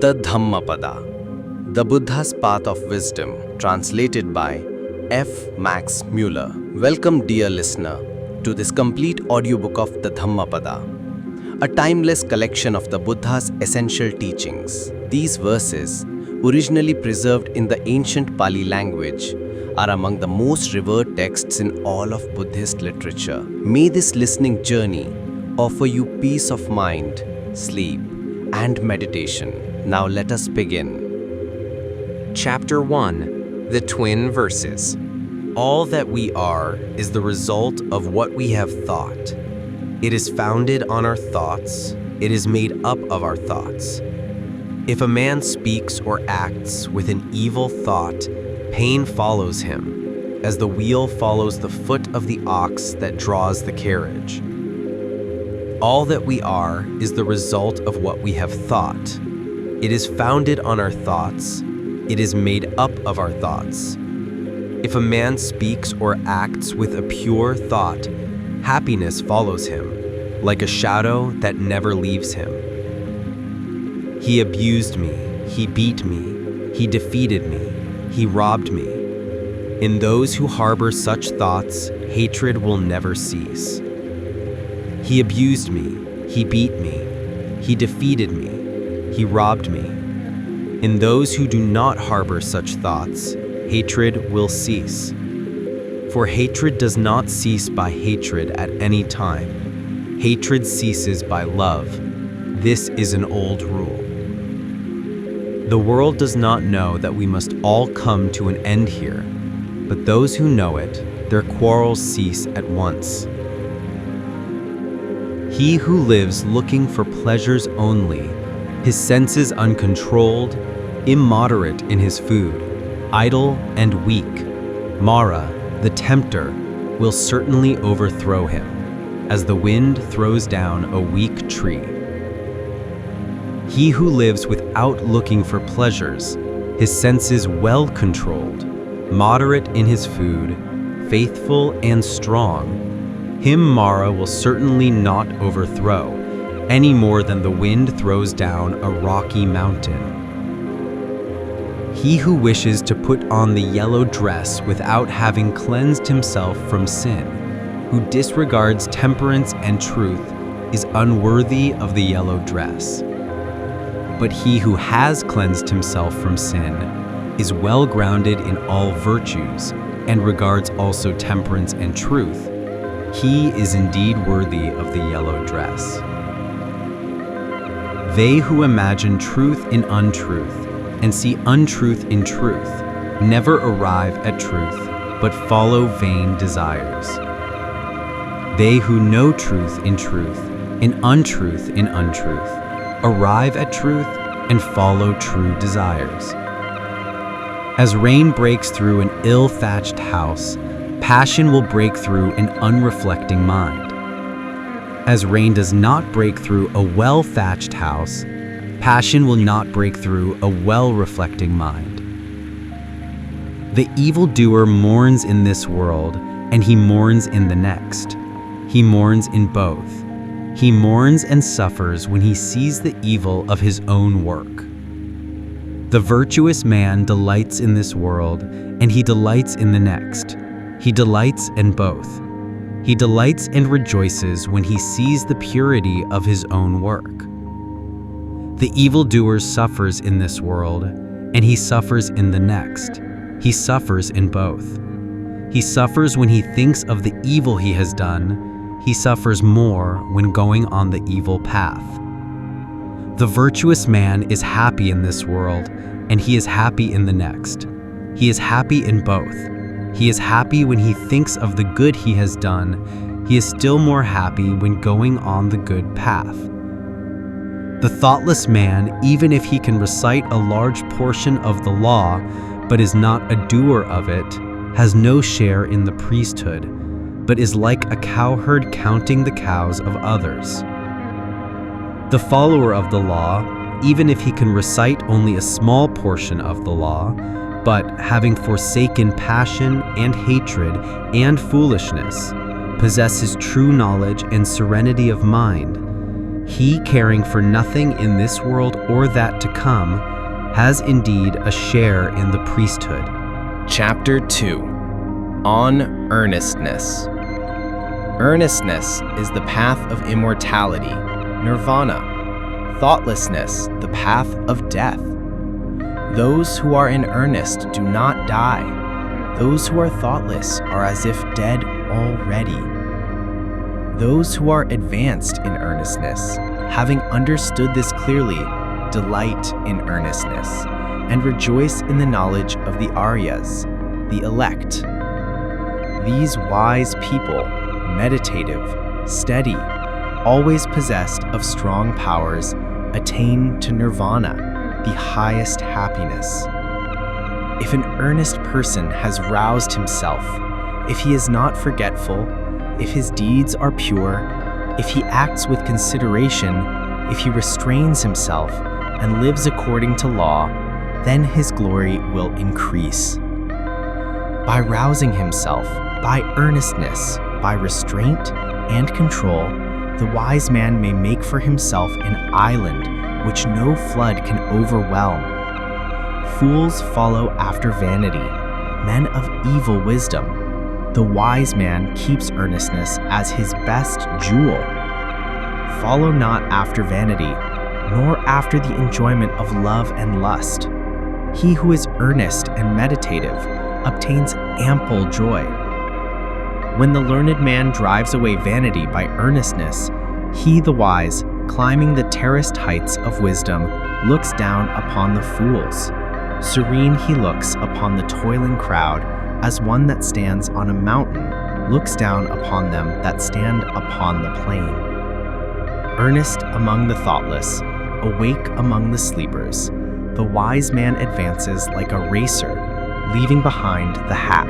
The Dhammapada, the Buddha's Path of Wisdom, translated by F. Max Mueller. Welcome, dear listener, to this complete audiobook of the Dhammapada, a timeless collection of the Buddha's essential teachings. These verses, originally preserved in the ancient Pali language, are among the most revered texts in all of Buddhist literature. May this listening journey offer you peace of mind, sleep, and meditation. Now let us begin. Chapter 1. The Twin Verses. All that we are is the result of what we have thought. It is founded on our thoughts. It is made up of our thoughts. If a man speaks or acts with an evil thought, pain follows him, as the wheel follows the foot of the ox that draws the carriage. All that we are is the result of what we have thought. It is founded on our thoughts. It is made up of our thoughts. If a man speaks or acts with a pure thought, happiness follows him, like a shadow that never leaves him. He abused me, he beat me, he defeated me, he robbed me. In those who harbor such thoughts, hatred will never cease. He abused me, he beat me, he defeated me, he robbed me. In those who do not harbor such thoughts, hatred will cease. For hatred does not cease by hatred at any time. Hatred ceases by love. This is an old rule. The world does not know that we must all come to an end here, but those who know it, their quarrels cease at once. He who lives looking for pleasures only, his senses uncontrolled, immoderate in his food, idle and weak, Mara, the tempter, will certainly overthrow him, as the wind throws down a weak tree. He who lives without looking for pleasures, his senses well controlled, moderate in his food, faithful and strong, him Mara will certainly not overthrow, any more than the wind throws down a rocky mountain. He who wishes to put on the yellow dress without having cleansed himself from sin, who disregards temperance and truth, is unworthy of the yellow dress. But he who has cleansed himself from sin is well grounded in all virtues and regards also temperance and truth. He is indeed worthy of the yellow dress. They who imagine truth in untruth and see untruth in truth never arrive at truth, but follow vain desires. They who know truth in truth and untruth in untruth arrive at truth and follow true desires. As rain breaks through an ill-thatched house, passion will break through an unreflecting mind. As rain does not break through a well-thatched house, passion will not break through a well-reflecting mind. The evildoer mourns in this world, and he mourns in the next. He mourns in both. He mourns and suffers when he sees the evil of his own work. The virtuous man delights in this world, and he delights in the next. He delights in both. He delights and rejoices when he sees the purity of his own work. The evildoer suffers in this world, and he suffers in the next. He suffers in both. He suffers when he thinks of the evil he has done. He suffers more when going on the evil path. The virtuous man is happy in this world, and he is happy in the next. He is happy in both. He is happy when he thinks of the good he has done. He is still more happy when going on the good path. The thoughtless man, even if he can recite a large portion of the law, but is not a doer of it, has no share in the priesthood, but is like a cowherd counting the cows of others. The follower of the law, even if he can recite only a small portion of the law, but having forsaken passion and hatred and foolishness, possesses true knowledge and serenity of mind, He caring for nothing in this world or that to come has indeed a share in the priesthood. Chapter 2. On Earnestness. Earnestness is the path of immortality, nirvana. Thoughtlessness, the path of death. Those who are in earnest do not die. Those who are thoughtless are as if dead already. Those who are advanced in earnestness, having understood this clearly, delight in earnestness, and rejoice in the knowledge of the Aryas, the elect. These wise people, meditative, steady, always possessed of strong powers, attain to nirvana, the highest happiness. If an earnest person has roused himself, if he is not forgetful, if his deeds are pure, if he acts with consideration, if he restrains himself and lives according to law, then his glory will increase. By rousing himself, by earnestness, by restraint and control, the wise man may make for himself an island which no flood can overwhelm. Fools follow after vanity, men of evil wisdom. The wise man keeps earnestness as his best jewel. Follow not after vanity, nor after the enjoyment of love and lust. He who is earnest and meditative obtains ample joy. When the learned man drives away vanity by earnestness, he, the wise, climbing the terraced heights of wisdom, looks down upon the fools. Serene he looks upon the toiling crowd, as one that stands on a mountain looks down upon them that stand upon the plain. Earnest among the thoughtless, awake among the sleepers, the wise man advances like a racer, leaving behind the hack.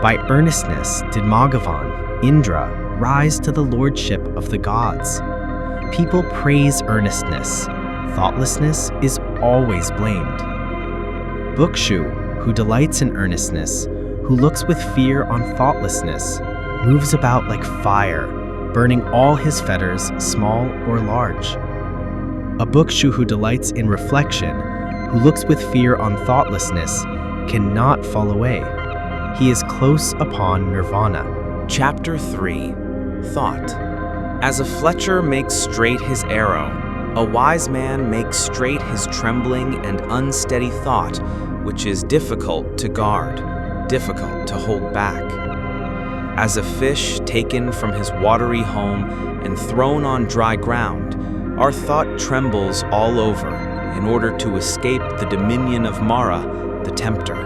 By earnestness did Maghavan, Indra, rise to the lordship of the gods. People praise earnestness. Thoughtlessness is always blamed. Bhikshu, who delights in earnestness, who looks with fear on thoughtlessness, moves about like fire, burning all his fetters, small or large. A bhikshu who delights in reflection, who looks with fear on thoughtlessness, cannot fall away. He is close upon nirvana. Chapter 3. Thought. As a fletcher makes straight his arrow, a wise man makes straight his trembling and unsteady thought, which is difficult to guard, difficult to hold back. As a fish taken from his watery home and thrown on dry ground, our thought trembles all over in order to escape the dominion of Mara, the tempter.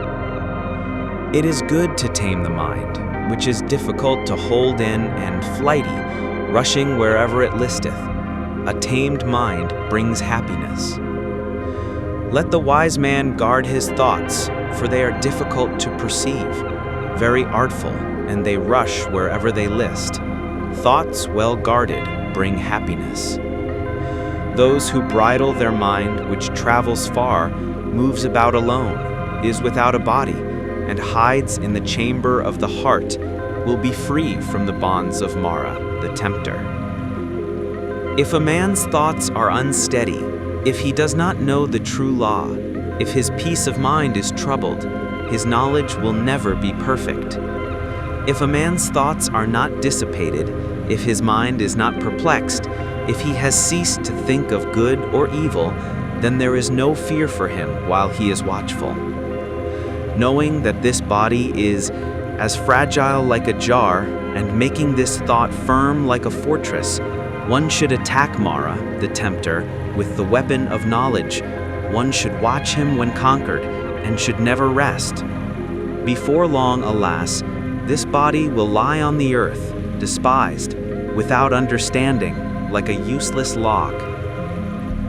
It is good to tame the mind, which is difficult to hold in and flighty, rushing wherever it listeth. A tamed mind brings happiness. Let the wise man guard his thoughts, for they are difficult to perceive, very artful, and they rush wherever they list. Thoughts well guarded bring happiness. Those who bridle their mind, which travels far, moves about alone, is without a body, and hides in the chamber of the heart, will be free from the bonds of Mara, the tempter. If a man's thoughts are unsteady, if he does not know the true law, if his peace of mind is troubled, his knowledge will never be perfect. If a man's thoughts are not dissipated, if his mind is not perplexed, if he has ceased to think of good or evil, then there is no fear for him while he is watchful. Knowing that this body is as fragile like a jar, and making this thought firm like a fortress, one should attack Mara, the tempter, with the weapon of knowledge. One should watch him when conquered, and should never rest. Before long, alas, this body will lie on the earth, despised, without understanding, like a useless log.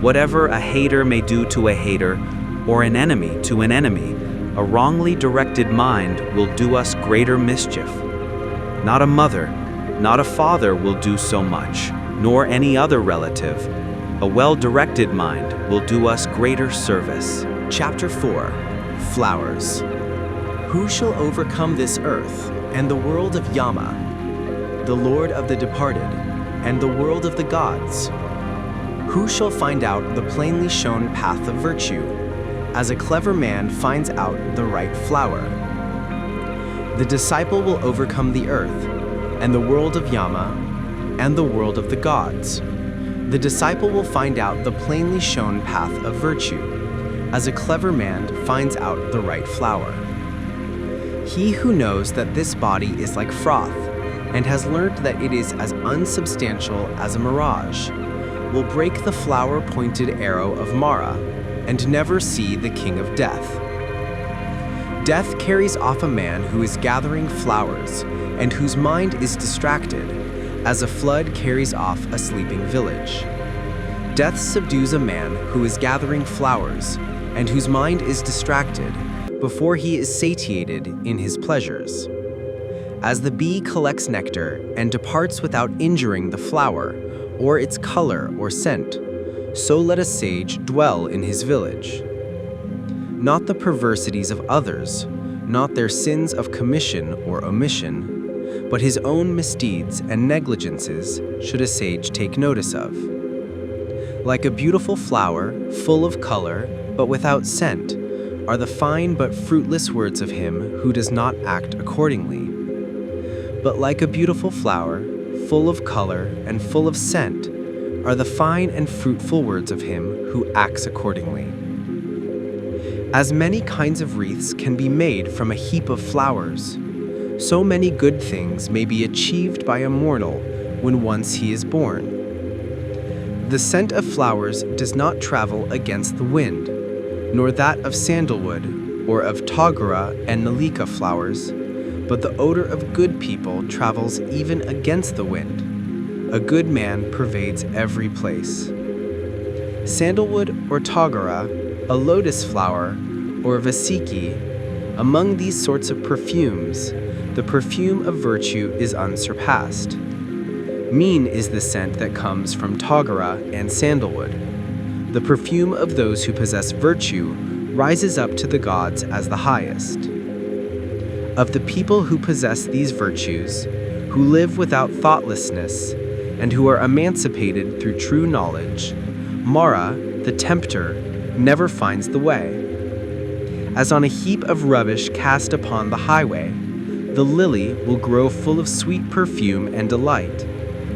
Whatever a hater may do to a hater, or an enemy to an enemy, a wrongly directed mind will do us greater mischief. Not a mother, not a father will do so much, nor any other relative. A well-directed mind will do us greater service. Chapter 4. Flowers. Who shall overcome this earth and the world of Yama, the Lord of the departed, and the world of the gods? Who shall find out the plainly shown path of virtue, as a clever man finds out the right flower? The disciple will overcome the earth, and the world of Yama, and the world of the gods. The disciple will find out the plainly shown path of virtue, as a clever man finds out the right flower. He who knows that this body is like froth, and has learned that it is as unsubstantial as a mirage, will break the flower-pointed arrow of Mara, and never see the king of death. Death carries off a man who is gathering flowers, and whose mind is distracted, as a flood carries off a sleeping village. Death subdues a man who is gathering flowers, and whose mind is distracted, before he is satiated in his pleasures. As the bee collects nectar and departs without injuring the flower, or its color or scent, so let a sage dwell in his village. Not the perversities of others, not their sins of commission or omission, but his own misdeeds and negligences should a sage take notice of. Like a beautiful flower, full of color, but without scent, are the fine but fruitless words of him who does not act accordingly. But like a beautiful flower, full of color and full of scent, are the fine and fruitful words of him who acts accordingly. As many kinds of wreaths can be made from a heap of flowers, so many good things may be achieved by a mortal when once he is born. The scent of flowers does not travel against the wind, nor that of sandalwood or of togara and nalika flowers, but the odor of good people travels even against the wind. A good man pervades every place. Sandalwood or togara, a lotus flower, or vasiki, among these sorts of perfumes, the perfume of virtue is unsurpassed. Mean is the scent that comes from togara and sandalwood. The perfume of those who possess virtue rises up to the gods as the highest. Of the people who possess these virtues, who live without thoughtlessness, and who are emancipated through true knowledge, Mara, the tempter, never finds the way. As on a heap of rubbish cast upon the highway, the lily will grow full of sweet perfume and delight,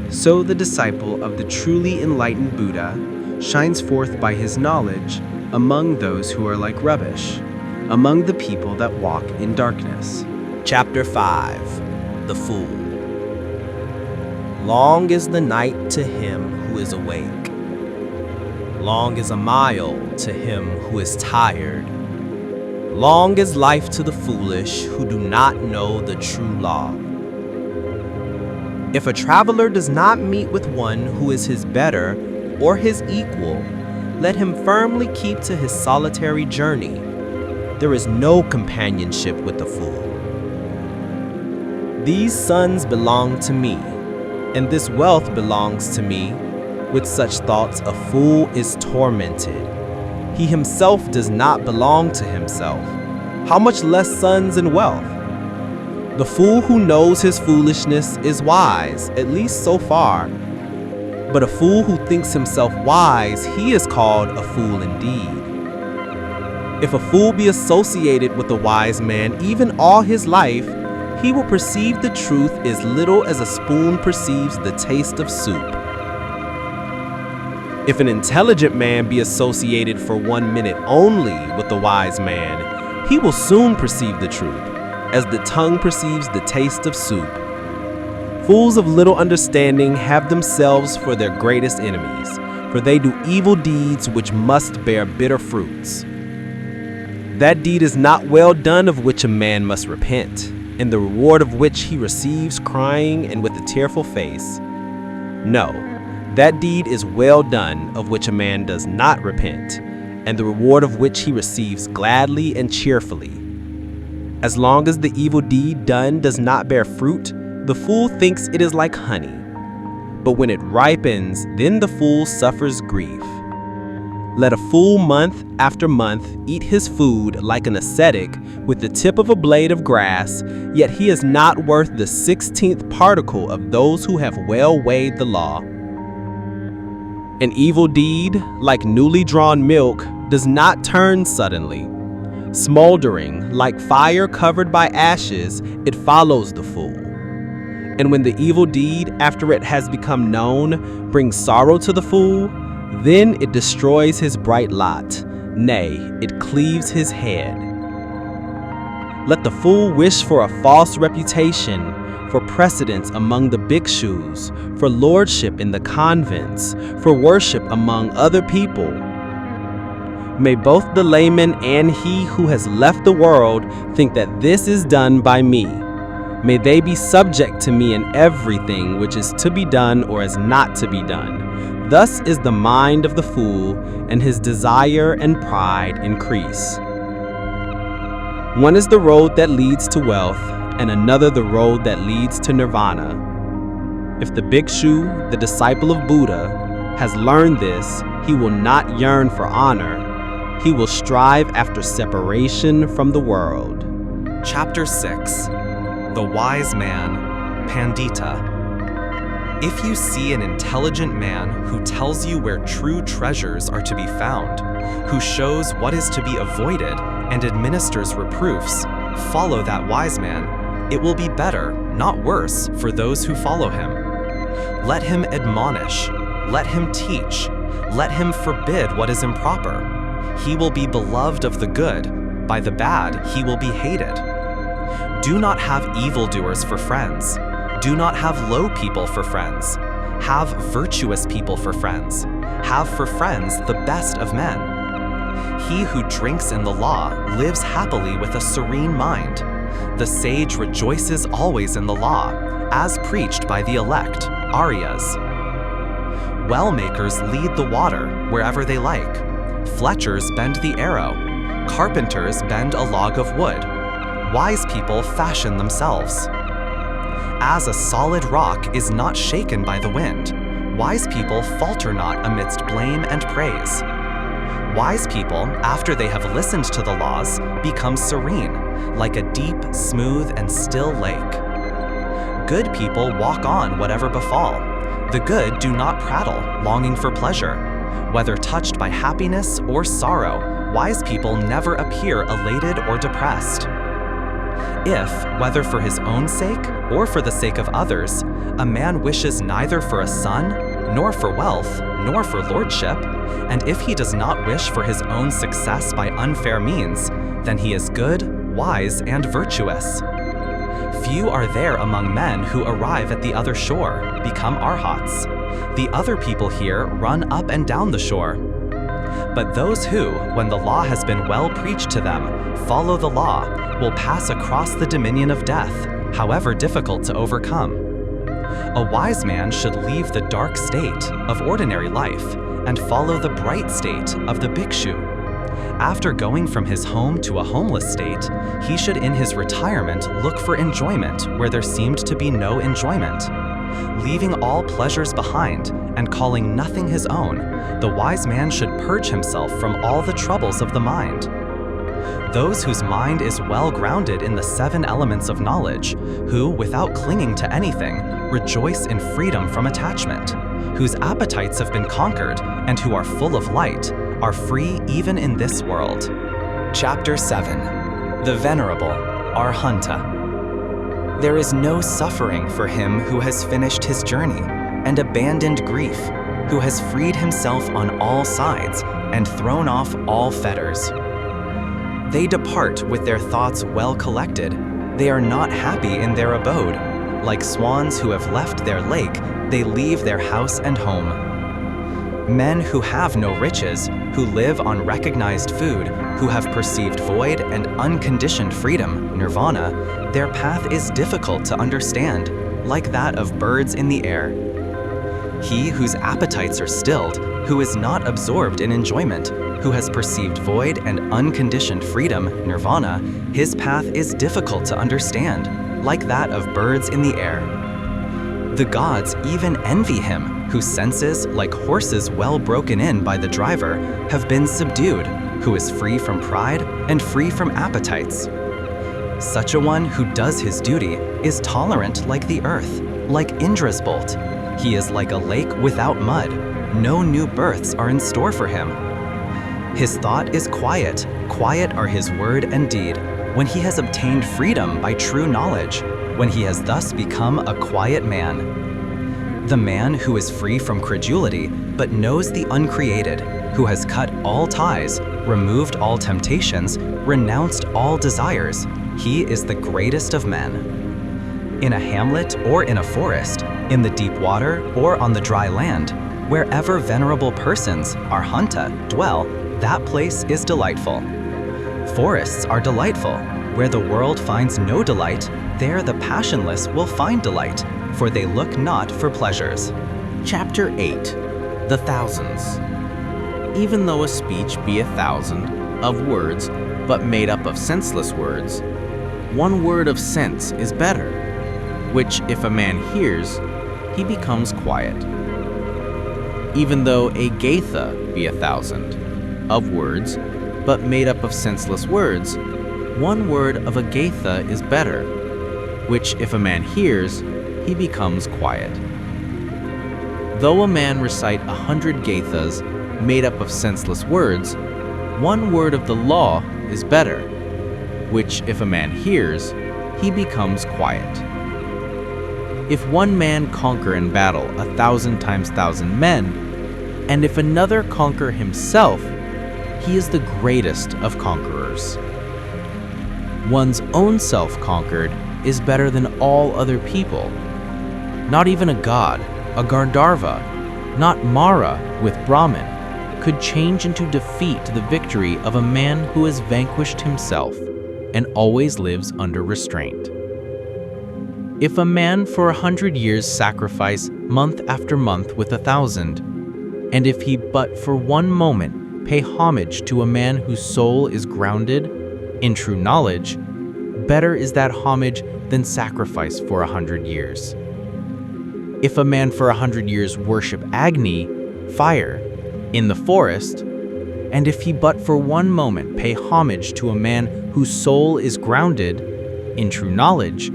so the disciple of the truly enlightened Buddha shines forth by his knowledge among those who are like rubbish, among the people that walk in darkness. Chapter 5. The Fool. Long is the night to him who is awake. Long is a mile to him who is tired. Long is life to the foolish who do not know the true law. If a traveler does not meet with one who is his better or his equal, let him firmly keep to his solitary journey. There is no companionship with the fool. These sons belong to me, and this wealth belongs to me. With such thoughts, a fool is tormented. He himself does not belong to himself. How much less sons and wealth? The fool who knows his foolishness is wise, at least so far. But a fool who thinks himself wise, he is called a fool indeed. If a fool be associated with a wise man even all his life, he will perceive the truth as little as a spoon perceives the taste of soup. If an intelligent man be associated for 1 minute only with the wise man, he will soon perceive the truth, as the tongue perceives the taste of soup. Fools of little understanding have themselves for their greatest enemies, for they do evil deeds which must bear bitter fruits. That deed is not well done of which a man must repent, and the reward of which he receives crying and with a tearful face. No, that deed is well done of which a man does not repent, and the reward of which he receives gladly and cheerfully. As long as the evil deed done does not bear fruit, the fool thinks it is like honey. But when it ripens, then the fool suffers grief. Let a fool month after month eat his food like an ascetic with the tip of a blade of grass, yet he is not worth the 16th particle of those who have well weighed the law. An evil deed, like newly drawn milk, does not turn suddenly. Smoldering, like fire covered by ashes, it follows the fool. And when the evil deed, after it has become known, brings sorrow to the fool, then it destroys his bright lot. Nay, it cleaves his head. Let the fool wish for a false reputation, for precedence among the bhikshus, for lordship in the convents, for worship among other people. May both the layman and he who has left the world think that this is done by me. May they be subject to me in everything which is to be done or is not to be done. Thus is the mind of the fool, and his desire and pride increase. One is the road that leads to wealth, and another the road that leads to nirvana. If the bhikshu, the disciple of Buddha, has learned this, he will not yearn for honor. He will strive after separation from the world. Chapter 6. The Wise Man, Pandita. If you see an intelligent man who tells you where true treasures are to be found, who shows what is to be avoided and administers reproofs, follow that wise man. It will be better, not worse, for those who follow him. Let him admonish, let him teach, let him forbid what is improper. He will be beloved of the good, by the bad he will be hated. Do not have evildoers for friends. Do not have low people for friends. Have virtuous people for friends. Have for friends the best of men. He who drinks in the law lives happily with a serene mind. The sage rejoices always in the law, as preached by the elect, Aryas. Well-makers lead the water wherever they like. Fletchers bend the arrow. Carpenters bend a log of wood. Wise people fashion themselves. As a solid rock is not shaken by the wind, wise people falter not amidst blame and praise. Wise people, after they have listened to the laws, become serene, like a deep, smooth, and still lake. Good people walk on whatever befall. The good do not prattle, longing for pleasure. Whether touched by happiness or sorrow, wise people never appear elated or depressed. If, whether for his own sake or for the sake of others, a man wishes neither for a son, nor for wealth, nor for lordship, and if he does not wish for his own success by unfair means, then he is good, wise, and virtuous. Few are there among men who arrive at the other shore, become arhats. The other people here run up and down the shore. But those who, when the law has been well preached to them, follow the law, will pass across the dominion of death, however difficult to overcome. A wise man should leave the dark state of ordinary life and follow the bright state of the bhikshu. After going from his home to a homeless state, he should in his retirement look for enjoyment where there seemed to be no enjoyment. Leaving all pleasures behind and calling nothing his own, the wise man should purge himself from all the troubles of the mind. Those whose mind is well grounded in the 7 elements of knowledge, who, without clinging to anything, rejoice in freedom from attachment, whose appetites have been conquered, and who are full of light, are free even in this world. Chapter 7. The Venerable, Arhanta. There is no suffering for him who has finished his journey and abandoned grief, who has freed himself on all sides and thrown off all fetters. They depart with their thoughts well collected. They are not happy in their abode. Like swans who have left their lake, they leave their house and home. Men who have no riches, who live on recognized food, who have perceived void and unconditioned freedom, nirvana, their path is difficult to understand, like that of birds in the air. He whose appetites are stilled, who is not absorbed in enjoyment, who has perceived void and unconditioned freedom, nirvana, his path is difficult to understand, like that of birds in the air. The gods even envy him, whose senses, like horses well broken in by the driver, have been subdued, who is free from pride and free from appetites. Such a one who does his duty is tolerant like the earth, like Indra's bolt. He is like a lake without mud, no new births are in store for him. His thought is quiet, quiet are his word and deed, when he has obtained freedom by true knowledge, when he has thus become a quiet man. The man who is free from credulity, but knows the uncreated, who has cut all ties, removed all temptations, renounced all desires, he is the greatest of men. In a hamlet or in a forest, in the deep water or on the dry land, wherever venerable persons, arhanta, dwell, that place is delightful. Forests are delightful. Where the world finds no delight, there the passionless will find delight, for they look not for pleasures. Chapter 8. The Thousands. Even though a speech be 1,000 of words, but made up of senseless words, one word of sense is better, which if a man hears, he becomes quiet. Even though a gaitha be 1,000 of words, but made up of senseless words, one word of a gaitha is better, which if a man hears, he becomes quiet. Though a man recite 100 gaithas made up of senseless words, one word of the law is better, which if a man hears, he becomes quiet. If one man conquer in battle 1,000 times 1,000 men, and if another conquer himself, he is the greatest of conquerors. One's own self conquered is better than all other people. Not even a god, a Gandharva, not Mara with Brahman, could change into defeat the victory of a man who has vanquished himself and always lives under restraint. If a man for 100 years sacrifice month after month with 1,000, and if he but for one moment pay homage to a man whose soul is grounded in true knowledge, better is that homage than sacrifice for 100 years. If a man for 100 years worship Agni, fire, in the forest, and if he but for one moment pay homage to a man whose soul is grounded in true knowledge,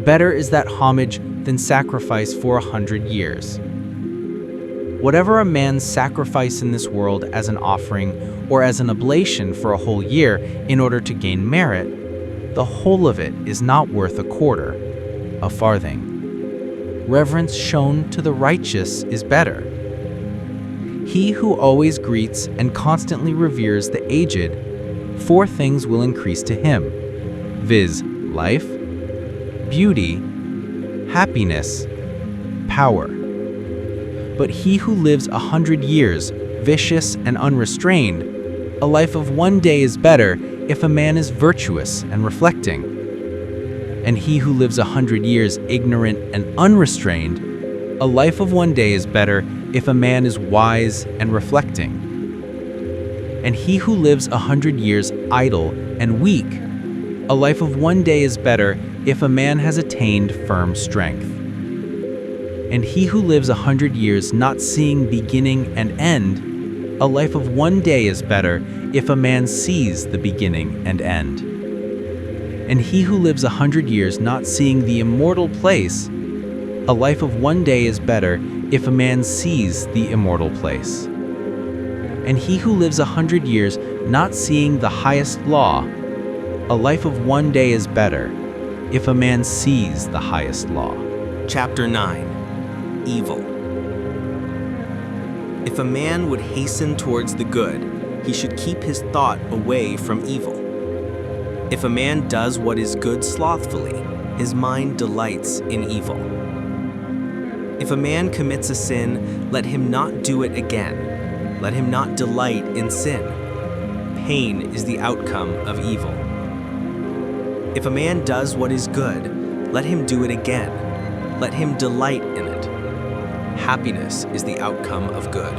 better is that homage than sacrifice for 100 years. Whatever a man sacrifice in this world as an offering or as an oblation for a whole year in order to gain merit, the whole of it is not worth a quarter, a farthing. Reverence shown to the righteous is better. He who always greets and constantly reveres the aged, 4 things will increase to him, viz., life, beauty, happiness, power. But he who lives 100 years, vicious and unrestrained, a life of one day is better if a man is virtuous and reflecting. And he who lives 100 years ignorant and unrestrained, a life of one day is better if a man is wise and reflecting. And he who lives 100 years idle and weak, a life of one day is better if a man has attained firm strength. And he who lives 100 years not seeing beginning and end, a life of one day is better if a man sees the beginning and end. And he who lives 100 years not seeing the immortal place, a life of one day is better if a man sees the immortal place. And he who lives 100 years not seeing the highest law, a life of one day is better if a man sees the highest law. Chapter 9. Evil. If a man would hasten towards the good, he should keep his thought away from evil. If a man does what is good slothfully, his mind delights in evil. If a man commits a sin, let him not do it again. Let him not delight in sin. Pain is the outcome of evil. If a man does what is good, let him do it again. Let him delight in it. Happiness is the outcome of good.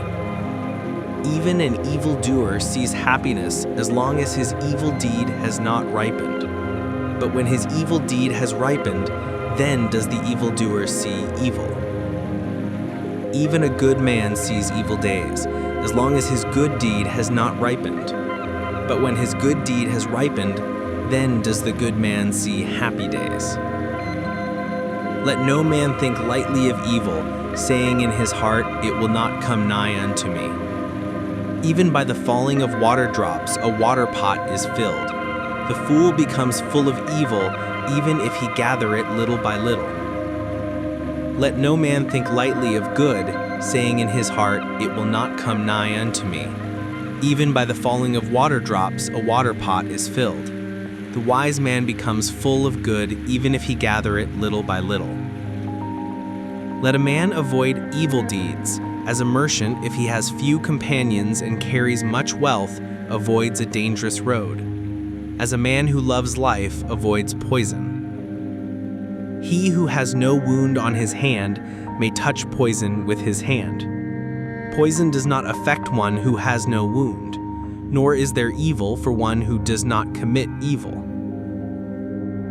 Even an evildoer sees happiness as long as his evil deed has not ripened. But when his evil deed has ripened, then does the evildoer see evil. Even a good man sees evil days, as long as his good deed has not ripened. But when his good deed has ripened, then does the good man see happy days. Let no man think lightly of evil, saying in his heart, "It will not come nigh unto me." Even by the falling of water drops, a water pot is filled. The fool becomes full of evil, even if he gather it little by little. Let no man think lightly of good, saying in his heart, "It will not come nigh unto me." Even by the falling of water drops, a water pot is filled. The wise man becomes full of good, even if he gather it little by little. Let a man avoid evil deeds, as a merchant, if he has few companions and carries much wealth, avoids a dangerous road. As a man who loves life avoids poison. He who has no wound on his hand may touch poison with his hand. Poison does not affect one who has no wound, nor is there evil for one who does not commit evil.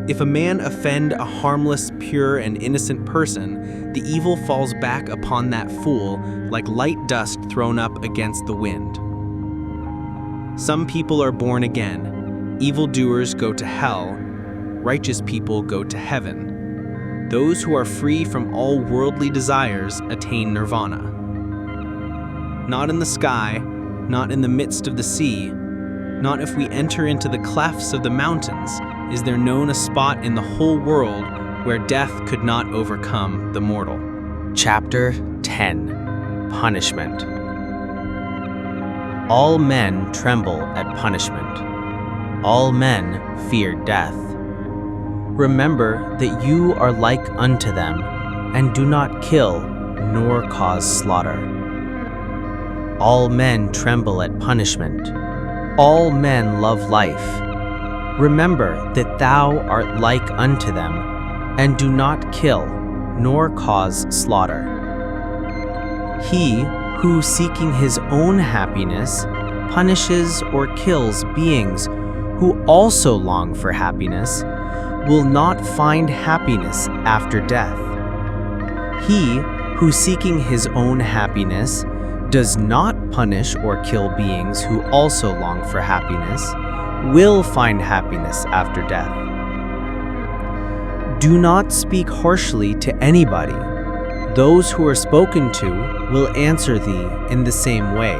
If a man offend a harmless, pure, and innocent person, the evil falls back upon that fool like light dust thrown up against the wind. Some people are born again. Evildoers go to hell. Righteous people go to heaven. Those who are free from all worldly desires attain nirvana. Not in the sky, not in the midst of the sea, not if we enter into the clefts of the mountains, is there known a spot in the whole world where death could not overcome the mortal. Chapter 10. Punishment. All men tremble at punishment. All men fear death. Remember that you are like unto them, and do not kill, nor cause slaughter. All men tremble at punishment. All men love life. Remember that thou art like unto them, and do not kill, nor cause slaughter. He who, seeking his own happiness, punishes or kills beings who also long for happiness, will not find happiness after death. He who, seeking his own happiness, does not punish or kill beings who also long for happiness, will find happiness after death. Do not speak harshly to anybody. Those who are spoken to will answer thee in the same way.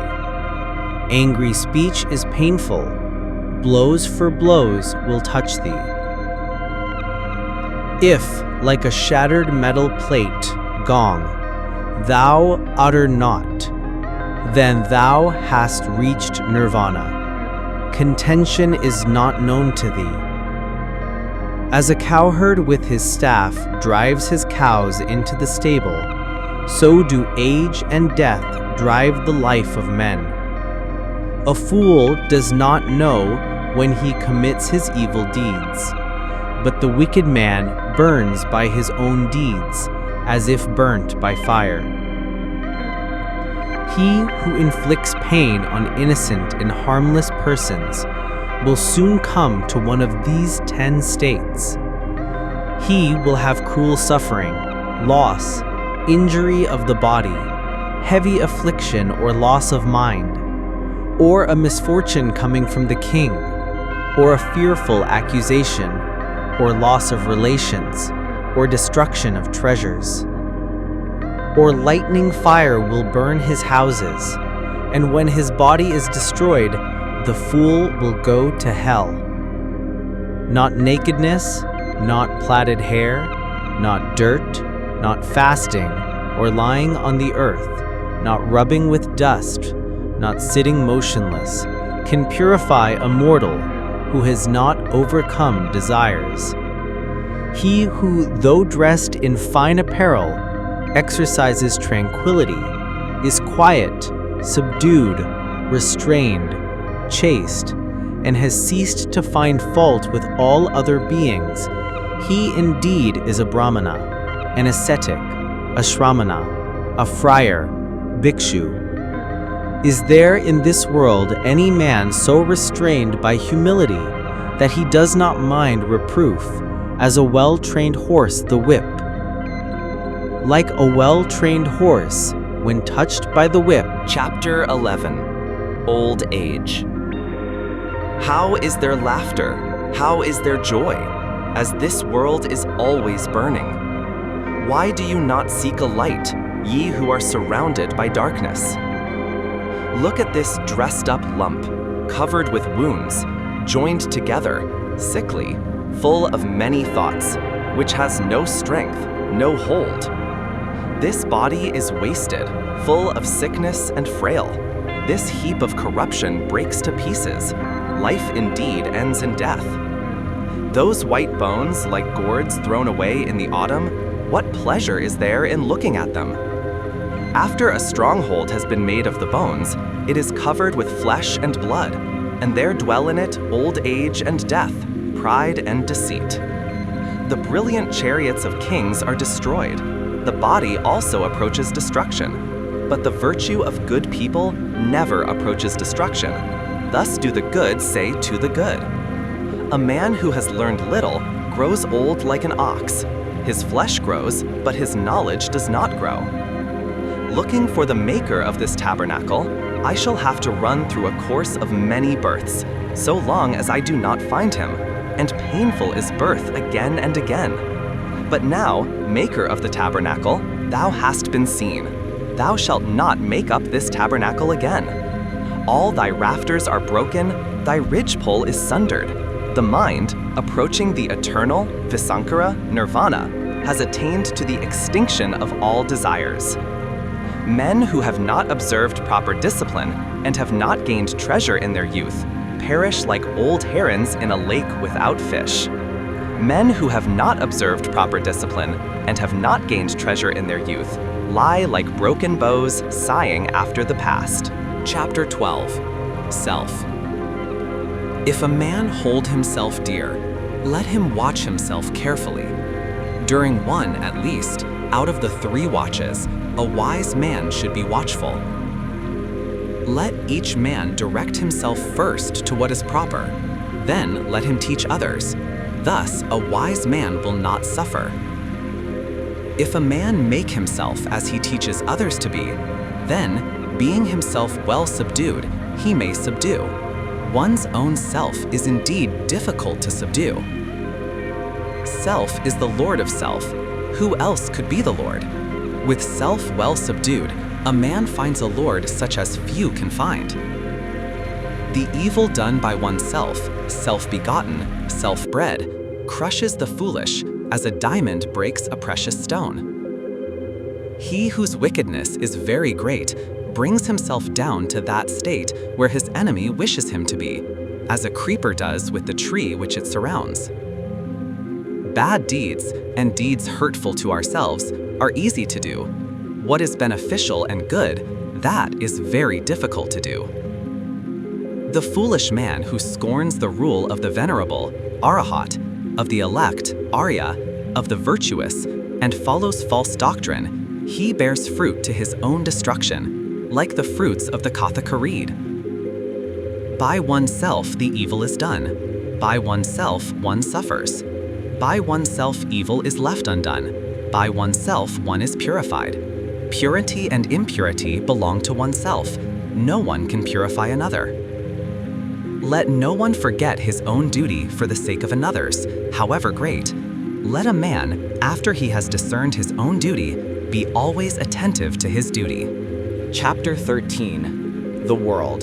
Angry speech is painful. Blows for blows will touch thee. If, like a shattered metal plate, gong, thou utter not, then thou hast reached nirvana. Contention is not known to thee. As a cowherd with his staff drives his cows into the stable, so do age and death drive the life of men. A fool does not know when he commits his evil deeds, but the wicked man burns by his own deeds, as if burnt by fire. He who inflicts pain on innocent and harmless persons will soon come to one of these 10 states. He will have cruel suffering, loss, injury of the body, heavy affliction or loss of mind, or a misfortune coming from the king, or a fearful accusation, or loss of relations, or destruction of treasures. Or lightning fire will burn his houses, and when his body is destroyed, the fool will go to hell. Not nakedness, not plaited hair, not dirt, not fasting, or lying on the earth, not rubbing with dust, not sitting motionless, can purify a mortal who has not overcome desires. He who, though dressed in fine apparel, exercises tranquility, is quiet, subdued, restrained, chaste, and has ceased to find fault with all other beings, he indeed is a brahmana, an ascetic, a shramana, a friar, bhikshu. Is there in this world any man so restrained by humility that he does not mind reproof, as a well-trained horse the whip? Like a well-trained horse, when touched by the whip. Chapter 11. Old Age. How is there laughter? How is there joy? As this world is always burning. Why do you not seek a light? ye who are surrounded by darkness. Look at this dressed-up lump, covered with wounds, joined together, sickly, full of many thoughts, which has no strength, no hold. This body is wasted, full of sickness and frail. This heap of corruption breaks to pieces. Life indeed ends in death. Those white bones, like gourds thrown away in the autumn, what pleasure is there in looking at them? After a stronghold has been made of the bones, it is covered with flesh and blood, and there dwell in it old age and death, pride and deceit. The brilliant chariots of kings are destroyed. The body also approaches destruction, but the virtue of good people never approaches destruction. Thus do the good say to the good. A man who has learned little grows old like an ox. His flesh grows, but his knowledge does not grow. Looking for the maker of this tabernacle, I shall have to run through a course of many births, so long as I do not find him, and painful is birth again and again. But now, maker of the tabernacle, thou hast been seen. Thou shalt not make up this tabernacle again. All thy rafters are broken, thy ridgepole is sundered. The mind, approaching the eternal, Visankara, nirvana, has attained to the extinction of all desires. Men who have not observed proper discipline and have not gained treasure in their youth perish like old herons in a lake without fish. Men who have not observed proper discipline and have not gained treasure in their youth lie like broken bows, sighing after the past. Chapter 12. Self. If a man hold himself dear, let him watch himself carefully. During one, at least, out of the 3 watches, a wise man should be watchful. Let each man direct himself first to what is proper, then let him teach others. Thus, a wise man will not suffer. If a man make himself as he teaches others to be, then, being himself well subdued, he may subdue. One's own self is indeed difficult to subdue. Self is the lord of self. Who else could be the lord? With self well subdued, a man finds a lord such as few can find. The evil done by oneself, self-begotten, self-bred, crushes the foolish as a diamond breaks a precious stone. He whose wickedness is very great brings himself down to that state where his enemy wishes him to be, as a creeper does with the tree which it surrounds. Bad deeds, and deeds hurtful to ourselves, are easy to do. What is beneficial and good, that is very difficult to do. The foolish man who scorns the rule of the venerable, Arahat, of the elect, Arya, of the virtuous, and follows false doctrine, he bears fruit to his own destruction, like the fruits of the Khuddaka reed. By oneself the evil is done. By oneself one suffers. By oneself evil is left undone. By oneself one is purified. Purity and impurity belong to oneself. No one can purify another. Let no one forget his own duty for the sake of another's, however great. Let a man, after he has discerned his own duty, be always attentive to his duty. Chapter 13. The World.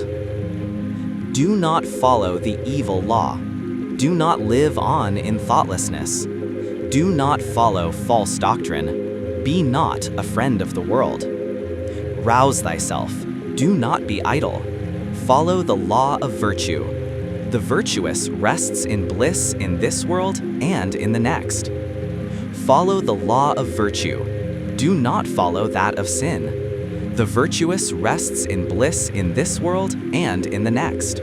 Do not follow the evil law. Do not live on in thoughtlessness. Do not follow false doctrine. Be not a friend of the world. Rouse thyself. Do not be idle. Follow the law of virtue. The virtuous rests in bliss in this world and in the next. Follow the law of virtue. Do not follow that of sin. The virtuous rests in bliss in this world and in the next.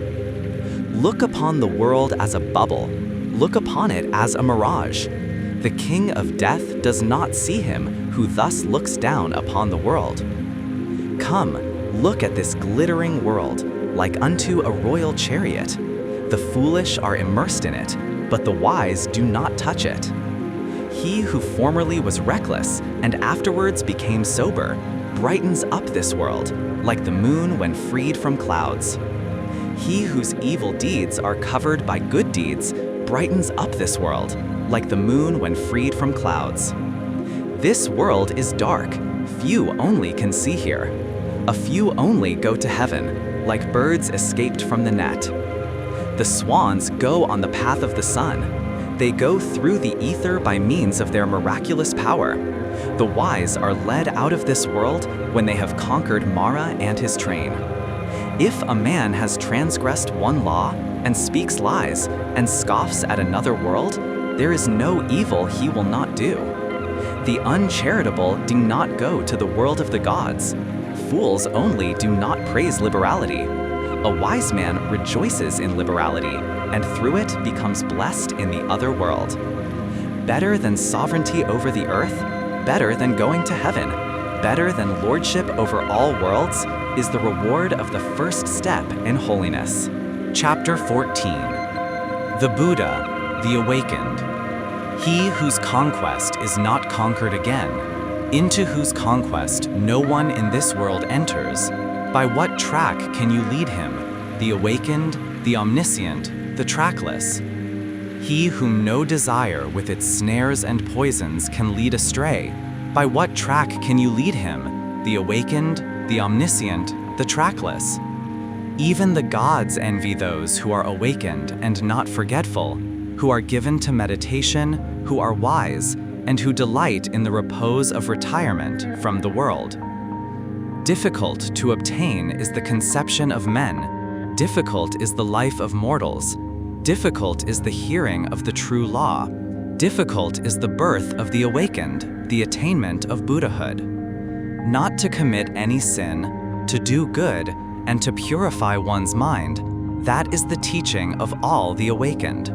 Look upon the world as a bubble. Look upon it as a mirage. The king of death does not see him who thus looks down upon the world. Come, look at this glittering world, like unto a royal chariot. The foolish are immersed in it, but the wise do not touch it. He who formerly was reckless and afterwards became sober brightens up this world, like the moon when freed from clouds. He whose evil deeds are covered by good deeds brightens up this world, like the moon when freed from clouds. This world is dark, Few only can see here. A few only go to heaven, like birds escaped from the net. The swans go on the path of the sun. They go through the ether by means of their miraculous power. The wise are led out of this world when they have conquered Mara and his train. If a man has transgressed one law and speaks lies and scoffs at another world, there is no evil he will not do. The uncharitable do not go to the world of the gods. Fools only do not praise liberality. A wise man rejoices in liberality, and through it becomes blessed in the other world. Better than sovereignty over the earth, better than going to heaven, better than lordship over all worlds, is the reward of the first step in holiness. Chapter 14. The Buddha, the Awakened. He whose conquest is not conquered again, into whose conquest no one in this world enters, by what track can you lead him, the awakened, the omniscient, the trackless? He whom no desire with its snares and poisons can lead astray, by what track can you lead him, the awakened, the omniscient, the trackless? Even the gods envy those who are awakened and not forgetful, who are given to meditation, who are wise, and who delight in the repose of retirement from the world. Difficult to obtain is the conception of men, difficult is the life of mortals, difficult is the hearing of the true law, difficult is the birth of the awakened, the attainment of Buddhahood. Not to commit any sin, to do good, and to purify one's mind, that is the teaching of all the awakened.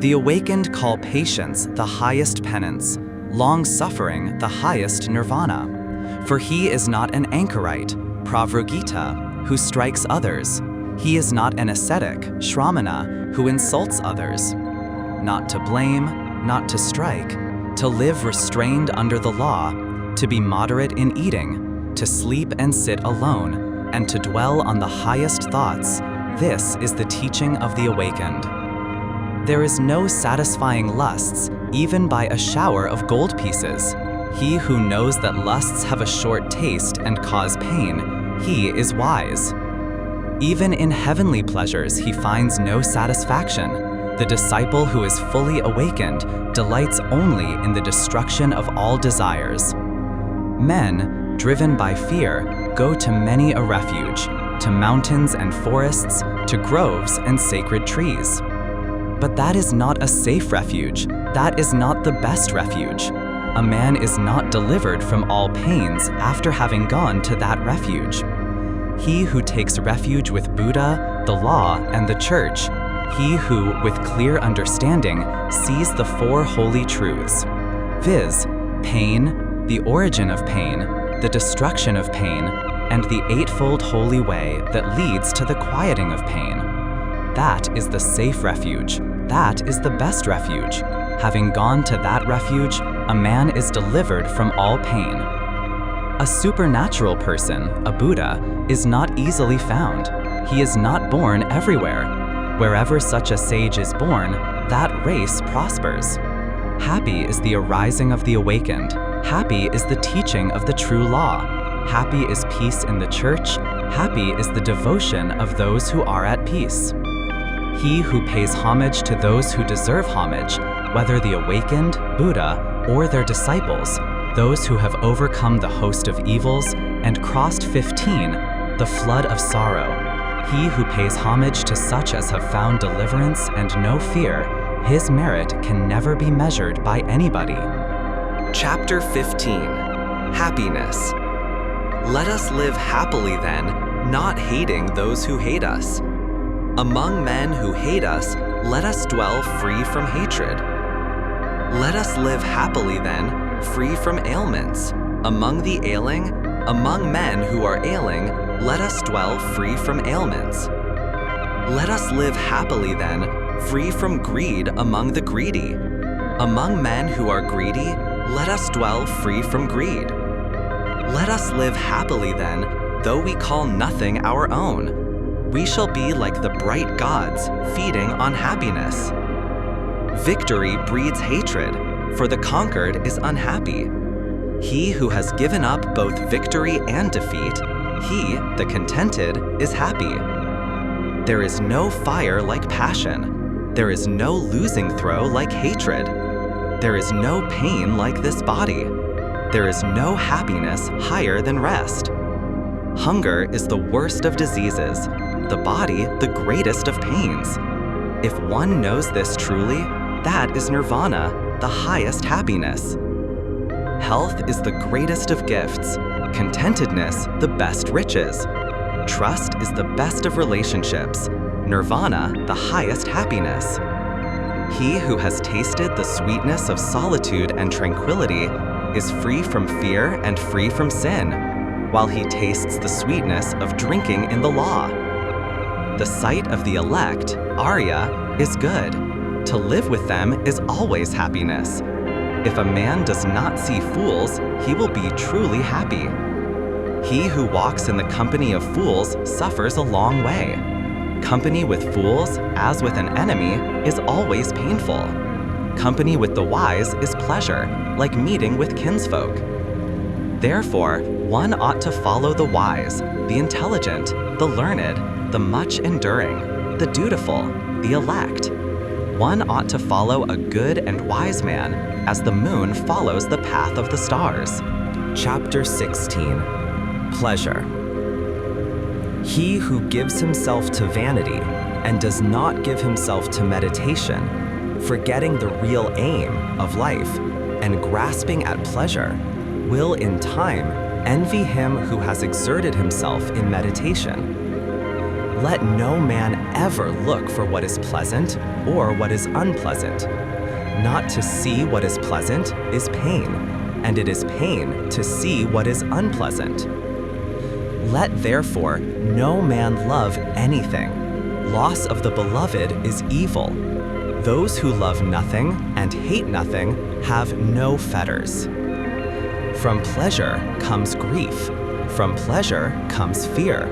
The awakened call patience the highest penance, long-suffering the highest nirvana. For he is not an anchorite, pravrugita, who strikes others. He is not an ascetic, shramana, who insults others. Not to blame, not to strike, to live restrained under the law, to be moderate in eating, to sleep and sit alone, and to dwell on the highest thoughts, this is the teaching of the awakened. There is no satisfying lusts, even by a shower of gold pieces. He who knows that lusts have a short taste and cause pain, he is wise. Even in heavenly pleasures he finds no satisfaction. The disciple who is fully awakened delights only in the destruction of all desires. Men, driven by fear, go to many a refuge, to mountains and forests, to groves and sacred trees. But that is not a safe refuge, that is not the best refuge. A man is not delivered from all pains after having gone to that refuge. He who takes refuge with Buddha, the law, and the church, he who, with clear understanding, sees the four holy truths, viz., pain, the origin of pain, the destruction of pain, and the eightfold holy way that leads to the quieting of pain. That is the safe refuge. That is the best refuge. Having gone to that refuge, a man is delivered from all pain. A supernatural person, a Buddha, is not easily found. He is not born everywhere. Wherever such a sage is born, that race prospers. Happy is the arising of the awakened. Happy is the teaching of the true law. Happy is peace in the church. Happy is the devotion of those who are at peace. He who pays homage to those who deserve homage, whether the awakened, Buddha, or their disciples, those who have overcome the host of evils and crossed 15, the flood of sorrow. He who pays homage to such as have found deliverance and no fear, his merit can never be measured by anybody. Chapter 15. Happiness. Let us live happily then, not hating those who hate us. Among men who hate us, let us dwell free from hatred. Let us live happily then, free from ailments. Among the ailing, among men who are ailing, let us dwell free from ailments. Let us live happily then, free from greed among the greedy. Among men who are greedy, let us dwell free from greed. Let us live happily then, though we call nothing our own. We shall be like the bright gods, feeding on happiness. Victory breeds hatred, for the conquered is unhappy. He who has given up both victory and defeat, he, the contented, is happy. There is no fire like passion. There is no losing throw like hatred. There is no pain like this body. There is no happiness higher than rest. Hunger is the worst of diseases, the body the greatest of pains. If one knows this truly, that is nirvana, the highest happiness. Health is the greatest of gifts, contentedness the best riches. Trust is the best of relationships, nirvana the highest happiness. He who has tasted the sweetness of solitude and tranquility is free from fear and free from sin, while he tastes the sweetness of drinking in the law. The sight of the elect, Arya, is good. To live with them is always happiness. If a man does not see fools, he will be truly happy. He who walks in the company of fools suffers a long way. Company with fools, as with an enemy, is always painful. Company with the wise is pleasure, like meeting with kinsfolk. Therefore, one ought to follow the wise, the intelligent, the learned, the much enduring, the dutiful, the elect. One ought to follow a good and wise man, as the moon follows the path of the stars. Chapter 16. Pleasure. He who gives himself to vanity and does not give himself to meditation, forgetting the real aim of life and grasping at pleasure, will in time envy him who has exerted himself in meditation. Let no man ever look for what is pleasant or what is unpleasant. Not to see what is pleasant is pain, and it is pain to see what is unpleasant. Let therefore no man love anything. Loss of the beloved is evil. Those who love nothing and hate nothing have no fetters. From pleasure comes grief. From pleasure comes fear.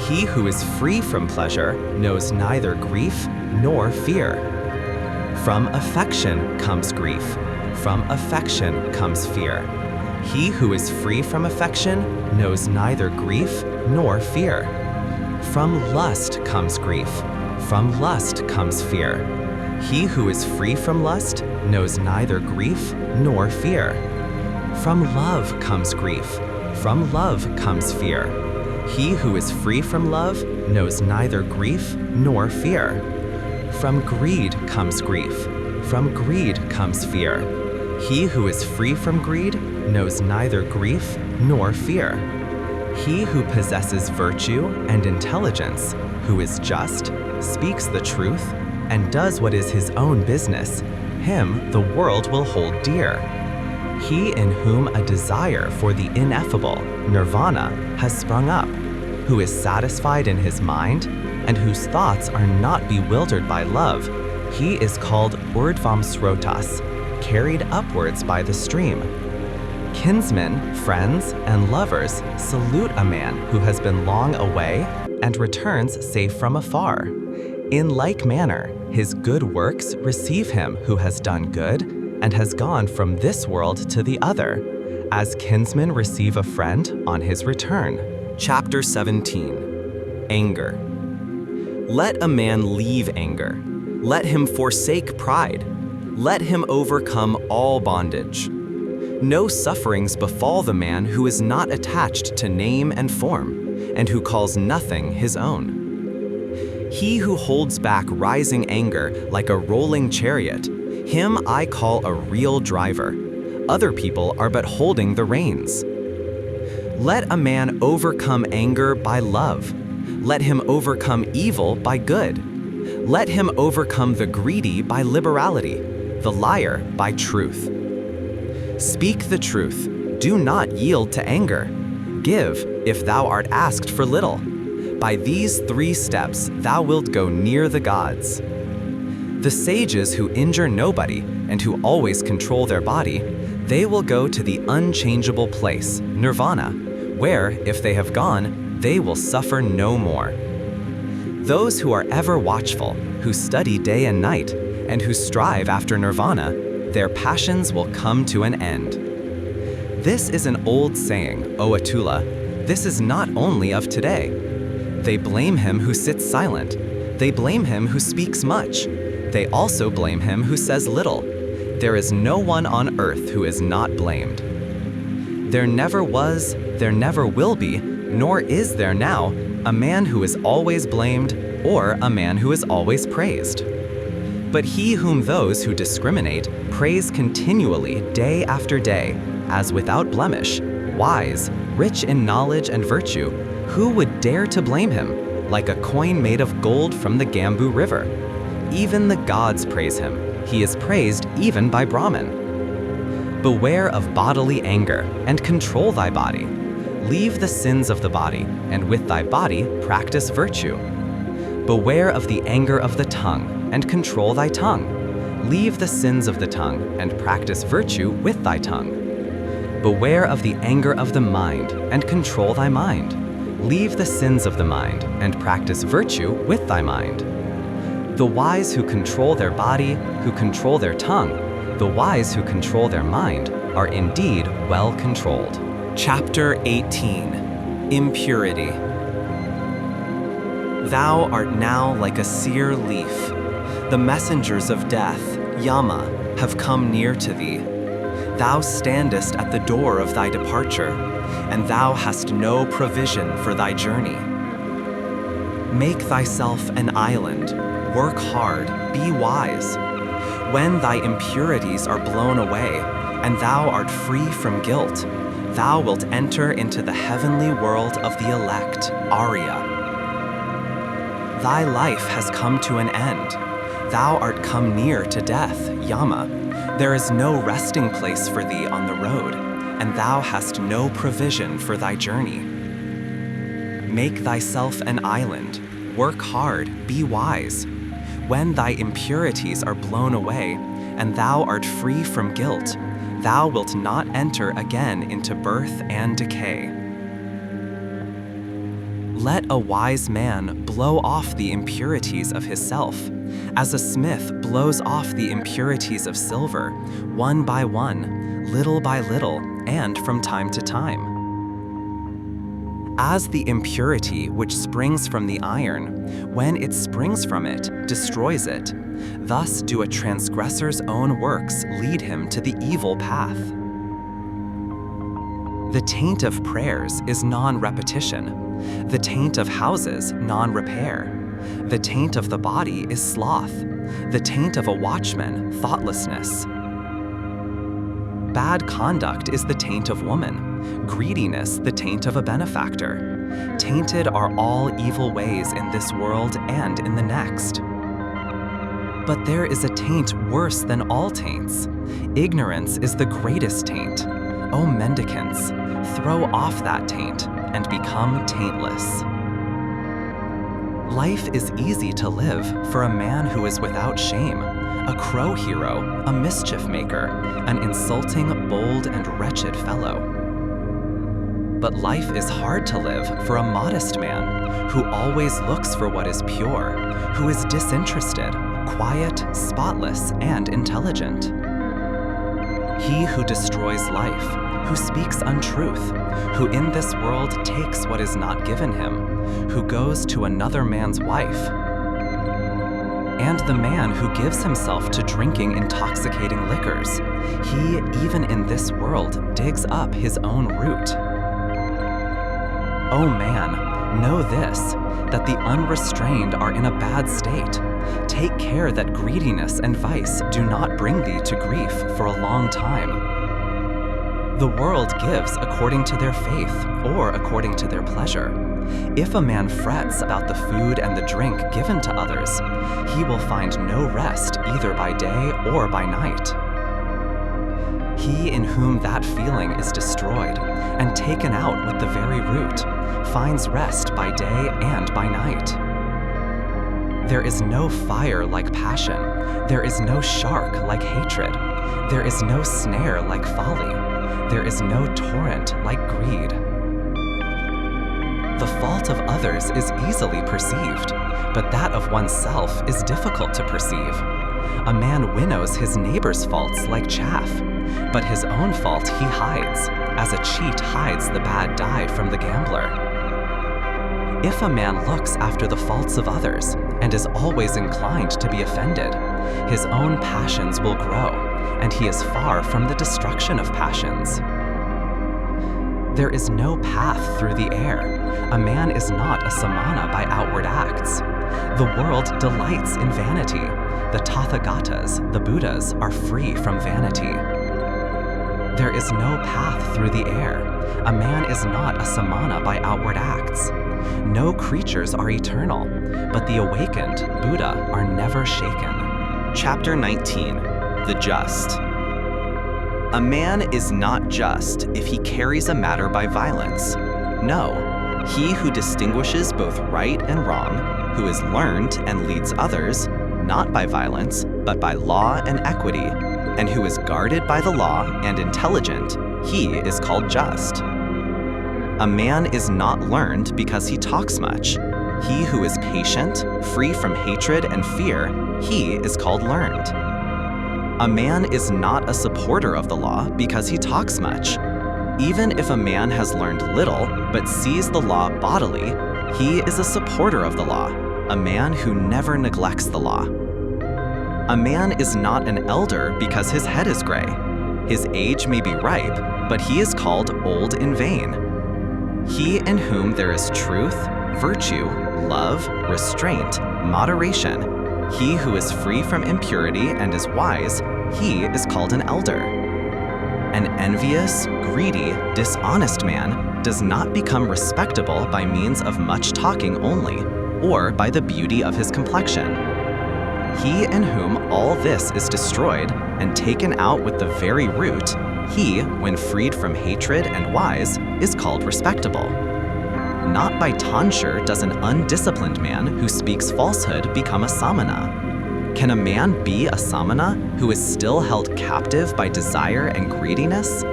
He who is free from pleasure knows neither grief nor fear. From affection comes grief. From affection comes fear. He who is free from affection knows neither grief nor fear. From lust comes grief. From lust comes fear. He who is free from lust knows neither grief nor fear. From love comes grief. From love comes fear. He who is free from love knows neither grief nor fear. From greed comes grief. From greed comes fear. He who is free from greed knows neither grief nor fear. He who possesses virtue and intelligence, who is just, speaks the truth, and does what is his own business, him the world will hold dear. He in whom a desire for the ineffable, nirvana, has sprung up, who is satisfied in his mind, and whose thoughts are not bewildered by love, he is called urdhvam srotas, carried upwards by the stream. Kinsmen, friends, and lovers salute a man who has been long away and returns safe from afar. In like manner, his good works receive him who has done good and has gone from this world to the other, as kinsmen receive a friend on his return. Chapter 17. Anger. Let a man leave anger. Let him forsake pride. Let him overcome all bondage. No sufferings befall the man who is not attached to name and form, and who calls nothing his own. He who holds back rising anger like a rolling chariot, him I call a real driver. Other people are but holding the reins. Let a man overcome anger by love. Let him overcome evil by good. Let him overcome the greedy by liberality, the liar by truth. Speak the truth. Do not yield to anger. Give, if thou art asked for little. By these 3 steps thou wilt go near the gods. The sages who injure nobody and who always control their body, they will go to the unchangeable place, nirvana, where, if they have gone, they will suffer no more. Those who are ever watchful, who study day and night, and who strive after nirvana, their passions will come to an end. This is an old saying, O Atula. This is not only of today. They blame him who sits silent. They blame him who speaks much. They also blame him who says little. There is no one on earth who is not blamed. There never was, there never will be, nor is there now, a man who is always blamed or a man who is always praised. But he whom those who discriminate praise continually day after day, as without blemish, wise, rich in knowledge and virtue, who would dare to blame him, like a coin made of gold from the Gambu River? Even the gods praise him. He is praised even by Brahman. Beware of bodily anger, and control thy body. Leave the sins of the body, and with thy body practice virtue. Beware of the anger of the tongue, and control thy tongue. Leave the sins of the tongue, and practice virtue with thy tongue. Beware of the anger of the mind, and control thy mind. Leave the sins of the mind, and practice virtue with thy mind. The wise who control their body, who control their tongue, the wise who control their mind, are indeed well controlled. Chapter 18. Impurity. Thou art now like a sere leaf. The messengers of death, Yama, have come near to thee. Thou standest at the door of thy departure, and thou hast no provision for thy journey. Make thyself an island, work hard, be wise. When thy impurities are blown away, and thou art free from guilt, thou wilt enter into the heavenly world of the elect, Arya. Thy life has come to an end. Thou art come near to death, Yama. There is no resting place for thee on the road, and thou hast no provision for thy journey. Make thyself an island, work hard, be wise. When thy impurities are blown away, and thou art free from guilt, thou wilt not enter again into birth and decay. Let a wise man blow off the impurities of his self, as a smith blows off the impurities of silver, one by one, little by little, and from time to time. As the impurity which springs from the iron, when it springs from it, destroys it, thus do a transgressor's own works lead him to the evil path. The taint of prayers is non-repetition. The taint of houses, non-repair. The taint of the body is sloth. The taint of a watchman, thoughtlessness. Bad conduct is the taint of woman. Greediness, the taint of a benefactor. Tainted are all evil ways in this world and in the next. But there is a taint worse than all taints. Ignorance is the greatest taint. O mendicants, throw off that taint and become taintless. Life is easy to live for a man who is without shame, a crow hero, a mischief maker, an insulting, bold, and wretched fellow. But life is hard to live for a modest man who always looks for what is pure, who is disinterested, quiet, spotless, and intelligent. He who destroys life, who speaks untruth, who in this world takes what is not given him, who goes to another man's wife, and the man who gives himself to drinking intoxicating liquors, he, even in this world, digs up his own root. O man, know this, that the unrestrained are in a bad state. Take care that greediness and vice do not bring thee to grief for a long time. The world gives according to their faith or according to their pleasure. If a man frets about the food and the drink given to others, he will find no rest either by day or by night. He in whom that feeling is destroyed and taken out with the very root finds rest by day and by night. There is no fire like passion. There is no shark like hatred. There is no snare like folly. There is no torrent like greed. The fault of others is easily perceived, but that of oneself is difficult to perceive. A man winnows his neighbor's faults like chaff, but his own fault he hides. as a cheat hides the bad die from the gambler. If a man looks after the faults of others and is always inclined to be offended, his own passions will grow, and he is far from the destruction of passions. There is no path through the air. A man is not a samana by outward acts. The world delights in vanity. The Tathagatas, the Buddhas, are free from vanity. There is no path through the air. A man is not a samana by outward acts. No creatures are eternal, but the awakened Buddha are never shaken. Chapter 19. The Just. A man is not just if he carries a matter by violence. No, he who distinguishes both right and wrong, who is learned and leads others, not by violence, but by law and equity, and who is guarded by the law and intelligent, he is called just. A man is not learned because he talks much. He who is patient, free from hatred and fear, he is called learned. A man is not a supporter of the law because he talks much. Even if a man has learned little but sees the law bodily, he is a supporter of the law, a man who never neglects the law. A man is not an elder because his head is gray. His age may be ripe, but he is called old in vain. He in whom there is truth, virtue, love, restraint, moderation, he who is free from impurity and is wise, he is called an elder. An envious, greedy, dishonest man does not become respectable by means of much talking only, or by the beauty of his complexion. He in whom all this is destroyed and taken out with the very root, he, when freed from hatred and wise, is called respectable. Not by tonsure does an undisciplined man who speaks falsehood become a samana. Can a man be a samana who is still held captive by desire and greediness?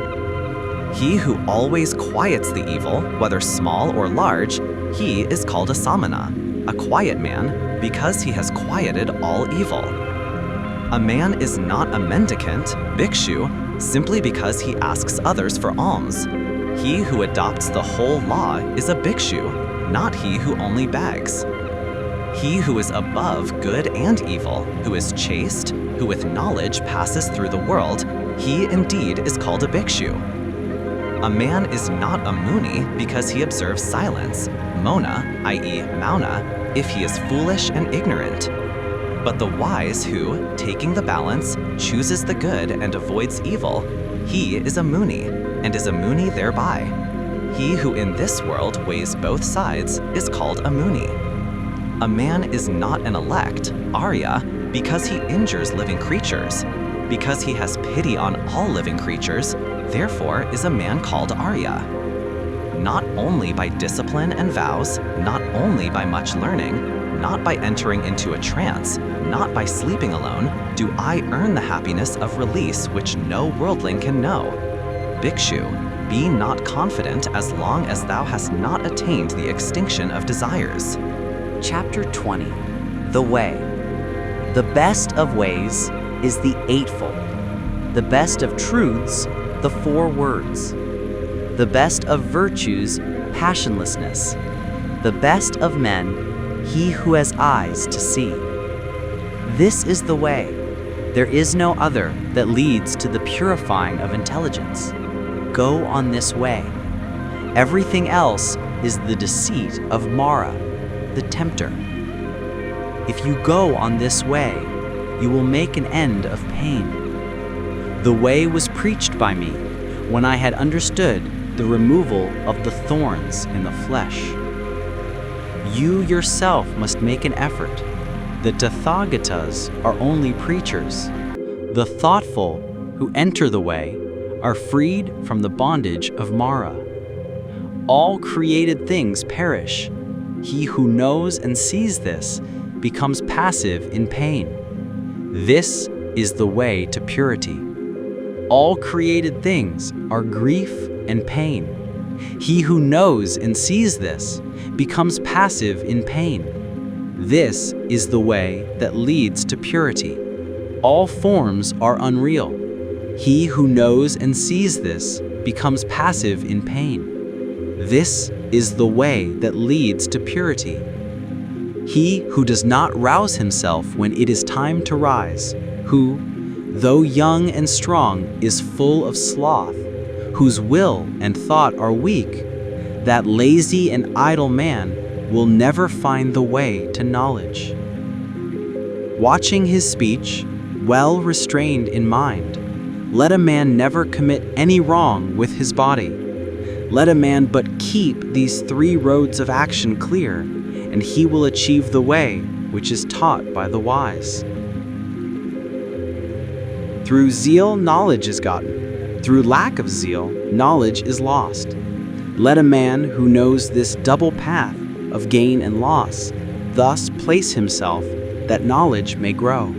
He who always quiets the evil, whether small or large, he is called a samana, a quiet man, because he has quieted all evil. A man is not a mendicant, bhikshu, simply because he asks others for alms. He who adopts the whole law is a bhikshu, not he who only begs. He who is above good and evil, who is chaste, who with knowledge passes through the world, he indeed is called a bhikshu. A man is not a muni because he observes silence, mona, i.e. mauna, if he is foolish and ignorant. But the wise who, taking the balance, chooses the good and avoids evil, he is a muni, and is a muni thereby. He who in this world weighs both sides is called a muni. A man is not an elect, Arya, because he injures living creatures. Because he has pity on all living creatures, therefore is a man called Arya. Not only by discipline and vows, not only by much learning, not by entering into a trance, not by sleeping alone, do I earn the happiness of release which no worldling can know. Bhikshu, be not confident as long as thou hast not attained the extinction of desires. Chapter 20. The Way. The best of ways is the Eightfold. The best of truths, the Four Words. The best of virtues, passionlessness. The best of men, he who has eyes to see. This is the way. There is no other that leads to the purifying of intelligence. Go on this way. Everything else is the deceit of Mara, the tempter. If you go on this way, you will make an end of pain. The way was preached by me when I had understood the removal of the thorns in the flesh. You yourself must make an effort. The Tathagatas are only preachers. The thoughtful who enter the way are freed from the bondage of Mara. All created things perish. He who knows and sees this becomes passive in pain. This is the way to purity. All created things are grief and pain. He who knows and sees this becomes passive in pain. This is the way that leads to purity. All forms are unreal. He who knows and sees this becomes passive in pain. This is the way that leads to purity. He who does not rouse himself when it is time to rise, who, though young and strong, is full of sloth, whose will and thought are weak, that lazy and idle man will never find the way to knowledge. Watching his speech, well restrained in mind, let a man never commit any wrong with his body. Let a man but keep these 3 roads of action clear, and he will achieve the way which is taught by the wise. Through zeal, knowledge is gotten. Through lack of zeal, knowledge is lost. Let a man who knows this double path of gain and loss thus place himself that knowledge may grow.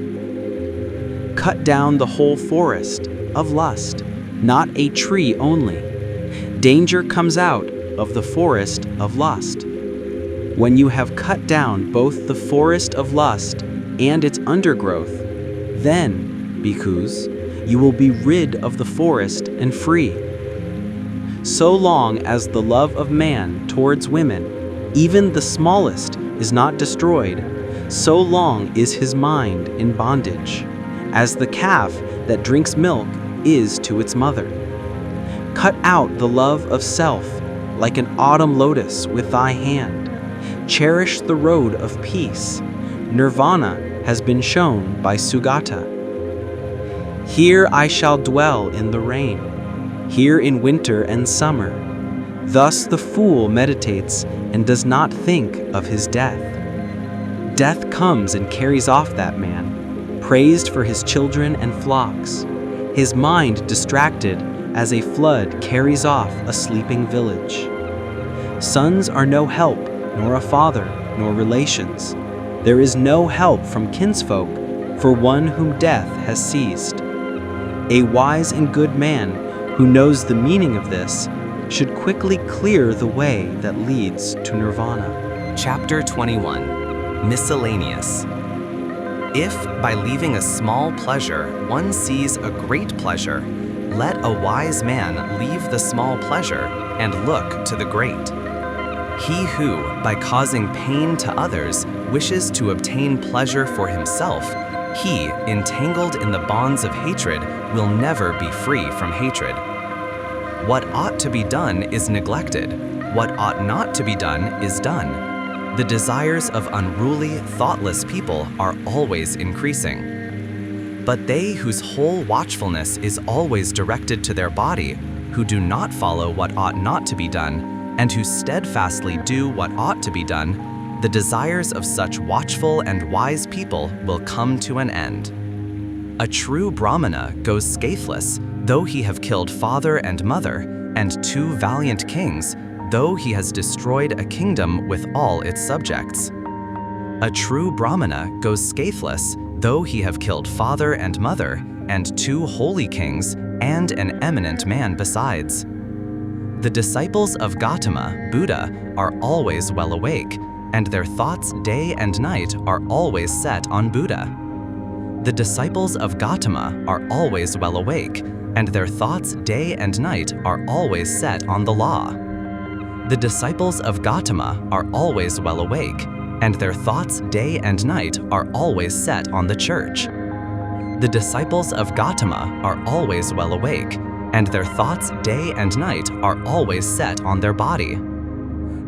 Cut down the whole forest of lust, not a tree only. Danger comes out of the forest of lust. When you have cut down both the forest of lust and its undergrowth, then, bhikkhus, you will be rid of the forest and free. So long as the love of man towards women, even the smallest, is not destroyed, so long is his mind in bondage, as the calf that drinks milk is to its mother. Cut out the love of self like an autumn lotus with thy hand. Cherish the road of peace. Nirvana has been shown by Sugata. Here I shall dwell in the rain, here in winter and summer. Thus the fool meditates and does not think of his death. Death comes and carries off that man, praised for his children and flocks, his mind distracted as a flood carries off a sleeping village. Sons are no help, nor a father, nor relations. There is no help from kinsfolk for one whom death has seized. A wise and good man who knows the meaning of this should quickly clear the way that leads to nirvana. Chapter 21. Miscellaneous. If by leaving a small pleasure one sees a great pleasure, let a wise man leave the small pleasure and look to the great. He who, by causing pain to others, wishes to obtain pleasure for himself, he, entangled in the bonds of hatred, will never be free from hatred. What ought to be done is neglected. What ought not to be done is done. The desires of unruly, thoughtless people are always increasing. But they whose whole watchfulness is always directed to their body, who do not follow what ought not to be done, and who steadfastly do what ought to be done, the desires of such watchful and wise people will come to an end. A true Brahmana goes scatheless, though he have killed father and mother, and 2 valiant kings, though he has destroyed a kingdom with all its subjects. A true Brahmana goes scatheless, though he have killed father and mother, and 2 holy kings, and an eminent man besides. The disciples of Gautama, Buddha, are always well awake, and their thoughts day and night are always set on Buddha. The disciples of Gautama are always well awake, and their thoughts day and night are always set on the law. The disciples of Gautama are always well awake, and their thoughts day and night are always set on the church. The disciples of Gautama are always well awake, and their thoughts day and night are always set on their body.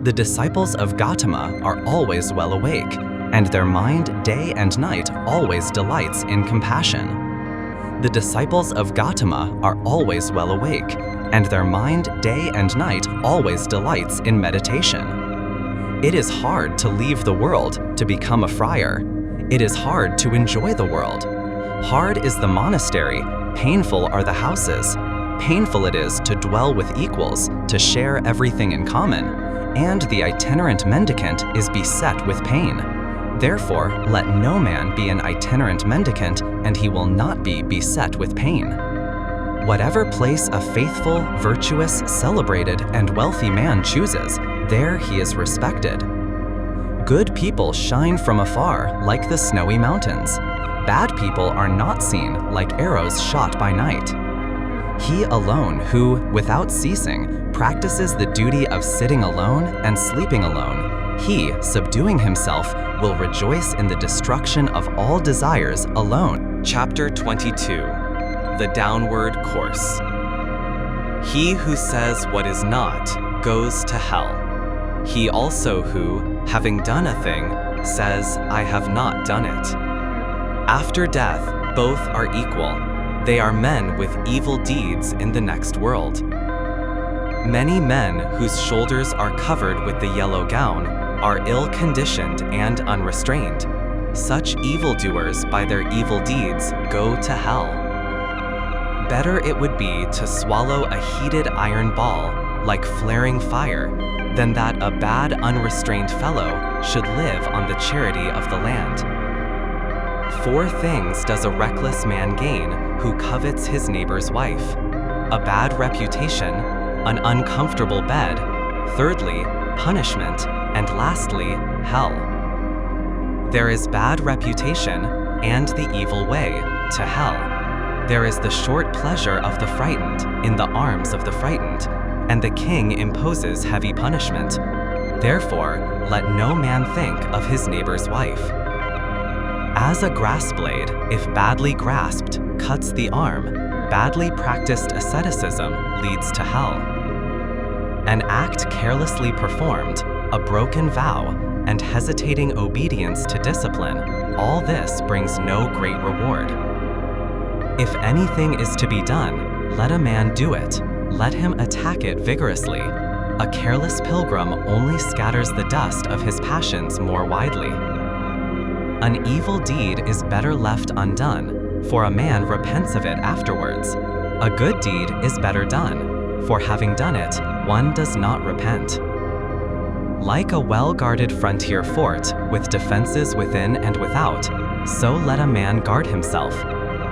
The disciples of Gautama are always well awake, and their mind day and night always delights in compassion. The disciples of Gautama are always well awake, and their mind day and night always delights in meditation. It is hard to leave the world to become a friar. It is hard to enjoy the world. Hard is the monastery, painful are the houses. Painful it is to dwell with equals, to share everything in common, and the itinerant mendicant is beset with pain. Therefore, let no man be an itinerant mendicant, and he will not be beset with pain. Whatever place a faithful, virtuous, celebrated, and wealthy man chooses, there he is respected. Good people shine from afar like the snowy mountains. Bad people are not seen like arrows shot by night. He alone who, without ceasing, practices the duty of sitting alone and sleeping alone, he, subduing himself, will rejoice in the destruction of all desires alone. Chapter 22. The Downward Course. He who says what is not goes to hell. He also who, having done a thing, says, I have not done it. After death, both are equal. They are men with evil deeds in the next world. Many men whose shoulders are covered with the yellow gown are ill-conditioned and unrestrained. Such evildoers by their evil deeds go to hell. Better it would be to swallow a heated iron ball like flaring fire than that a bad unrestrained fellow should live on the charity of the land. 4 things does a reckless man gain who covets his neighbor's wife: a bad reputation, an uncomfortable bed, thirdly, punishment, and lastly, hell. There is bad reputation and the evil way to hell. There is the short pleasure of the frightened in the arms of the frightened, and the king imposes heavy punishment. Therefore, let no man think of his neighbor's wife. As a grass blade, if badly grasped, cuts the arm, badly practiced asceticism leads to hell. An act carelessly performed, a broken vow, and hesitating obedience to discipline, all this brings no great reward. If anything is to be done, let a man do it. Let him attack it vigorously. A careless pilgrim only scatters the dust of his passions more widely. An evil deed is better left undone, for a man repents of it afterwards. A good deed is better done, for having done it, one does not repent. Like a well-guarded frontier fort, with defenses within and without, so let a man guard himself.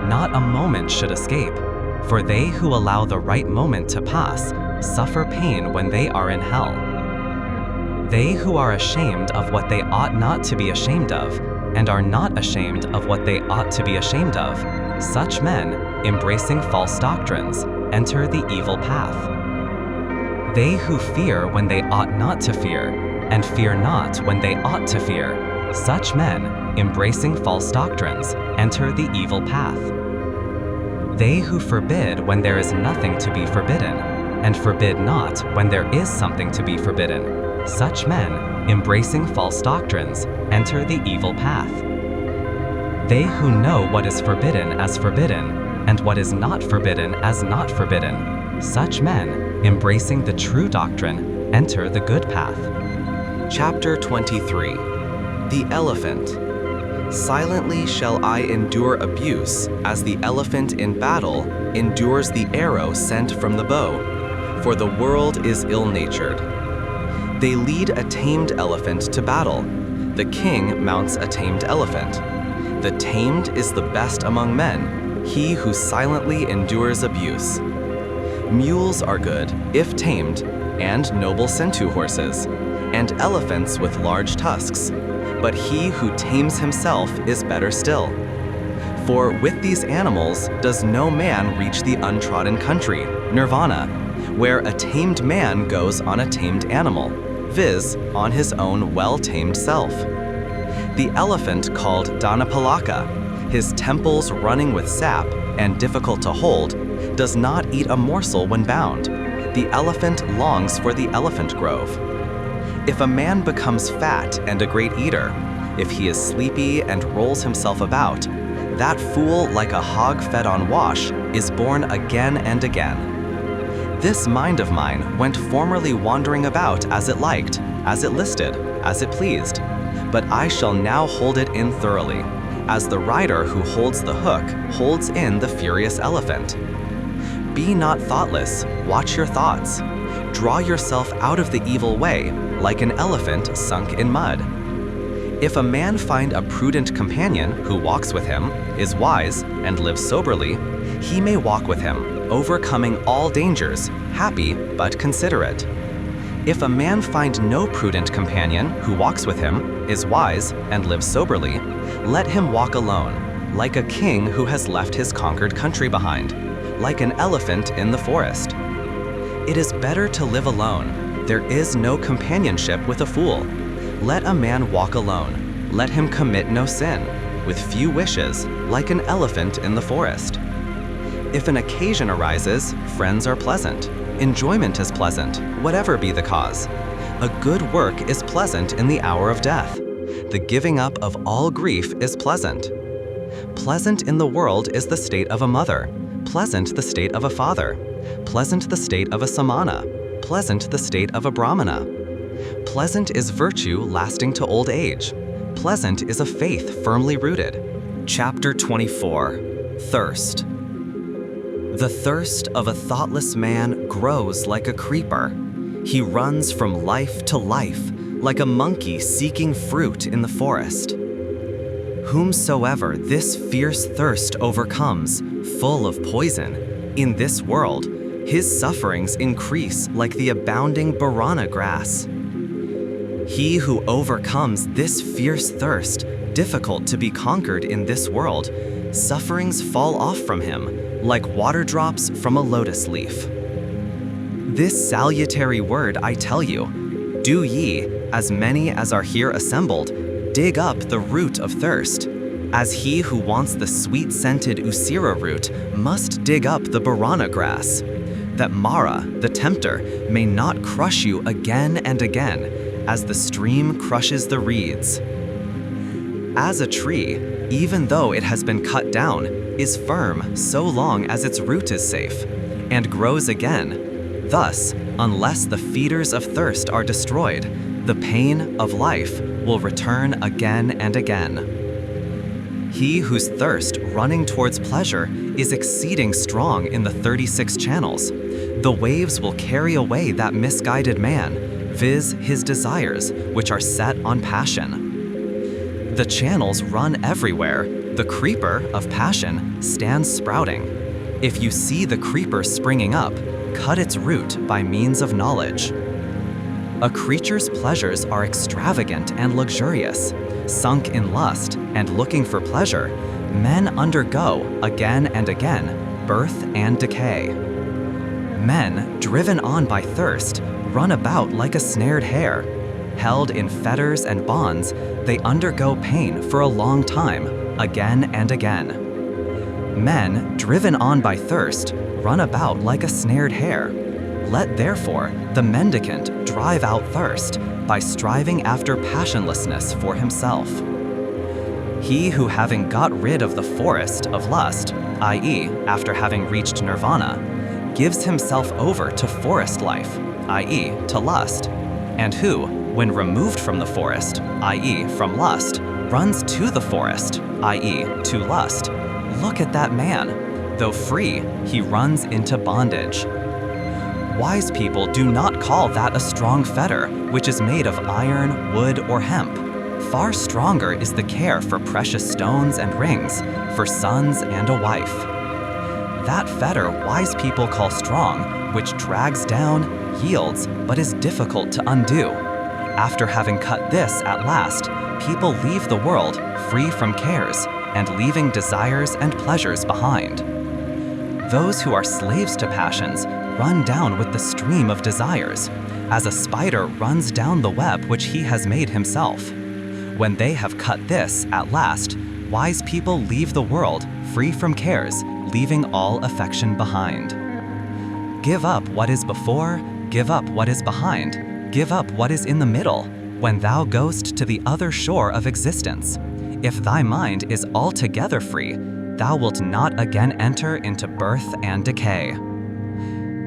Not a moment should escape, for they who allow the right moment to pass suffer pain when they are in hell. They who are ashamed of what they ought not to be ashamed of, and are not ashamed of what they ought to be ashamed of, such men, embracing false doctrines, enter the evil path. They who fear when they ought not to fear, and fear not when they ought to fear, such men, embracing false doctrines, enter the evil path. They who forbid when there is nothing to be forbidden, and forbid not when there is something to be forbidden, such men, embracing false doctrines, enter the evil path. They who know what is forbidden as forbidden, and what is not forbidden as not forbidden, such men, embracing the true doctrine, enter the good path. Chapter 23. The Elephant. Silently shall I endure abuse, as the elephant in battle endures the arrow sent from the bow, for the world is ill-natured. They lead a tamed elephant to battle. The king mounts a tamed elephant. The tamed is the best among men, he who silently endures abuse. Mules are good, if tamed, and noble Sentu horses, and elephants with large tusks. But he who tames himself is better still. For with these animals does no man reach the untrodden country, nirvana, where a tamed man goes on a tamed animal, viz., on his own well-tamed self. The elephant called Dhammapada, his temples running with sap and difficult to hold, does not eat a morsel when bound. The elephant longs for the elephant grove. If a man becomes fat and a great eater, if he is sleepy and rolls himself about, that fool, like a hog fed on wash, is born again and again. This mind of mine went formerly wandering about as it liked, as it listed, as it pleased, but I shall now hold it in thoroughly, as the rider who holds the hook holds in the furious elephant. Be not thoughtless, watch your thoughts. Draw yourself out of the evil way, like an elephant sunk in mud. If a man find a prudent companion who walks with him, is wise, and lives soberly, he may walk with him, overcoming all dangers, happy but considerate. If a man find no prudent companion who walks with him, is wise, and lives soberly, let him walk alone, like a king who has left his conquered country behind, like an elephant in the forest. It is better to live alone. There is no companionship with a fool. Let a man walk alone. Let him commit no sin, with few wishes, like an elephant in the forest. If an occasion arises, friends are pleasant. Enjoyment is pleasant, whatever be the cause. A good work is pleasant in the hour of death. The giving up of all grief is pleasant. Pleasant in the world is the state of a mother, pleasant the state of a father, pleasant the state of a samana, pleasant the state of a brahmana. Pleasant is virtue lasting to old age. Pleasant is a faith firmly rooted. Chapter 24. Thirst. The thirst of a thoughtless man grows like a creeper. He runs from life to life, like a monkey seeking fruit in the forest. Whomsoever this fierce thirst overcomes, full of poison, in this world, his sufferings increase like the abounding barana grass. He who overcomes this fierce thirst, difficult to be conquered in this world, sufferings fall off from him, like water drops from a lotus leaf. This salutary word I tell you, do ye, as many as are here assembled, dig up the root of thirst, as he who wants the sweet-scented usira root must dig up the barana grass, that Mara, the tempter, may not crush you again and again, as the stream crushes the reeds. As a tree, even though it has been cut down, is firm so long as its root is safe, and grows again. Thus, unless the feeders of thirst are destroyed, the pain of life will return again and again. He whose thirst running towards pleasure is exceeding strong in the 36 channels, the waves will carry away that misguided man, viz. His desires, which are set on passion. The channels run everywhere. The creeper of passion stands sprouting. If you see the creeper springing up, cut its root by means of knowledge. A creature's pleasures are extravagant and luxurious. Sunk in lust and looking for pleasure, men undergo, again and again, birth and decay. Men, driven on by thirst, run about like a snared hare. Held in fetters and bonds, they undergo pain for a long time, again and again. Men, driven on by thirst, run about like a snared hare. Let therefore the mendicant drive out thirst by striving after passionlessness for himself. He who, having got rid of the forest of lust, i.e., after having reached nirvana, gives himself over to forest life, i.e., to lust, and who, when removed from the forest, i.e., from lust, runs to the forest, i.e., to lust, look at that man. Though free, he runs into bondage. Wise people do not call that a strong fetter, which is made of iron, wood, or hemp. Far stronger is the care for precious stones and rings, for sons and a wife. That fetter wise people call strong, which drags down, yields, but is difficult to undo. After having cut this at last, people leave the world free from cares, and leaving desires and pleasures behind. Those who are slaves to passions run down with the stream of desires, as a spider runs down the web which he has made himself. When they have cut this at last, wise people leave the world free from cares, leaving all affection behind. Give up what is before, give up what is behind, give up what is in the middle, when thou goest to the other shore of existence. If thy mind is altogether free, thou wilt not again enter into birth and decay.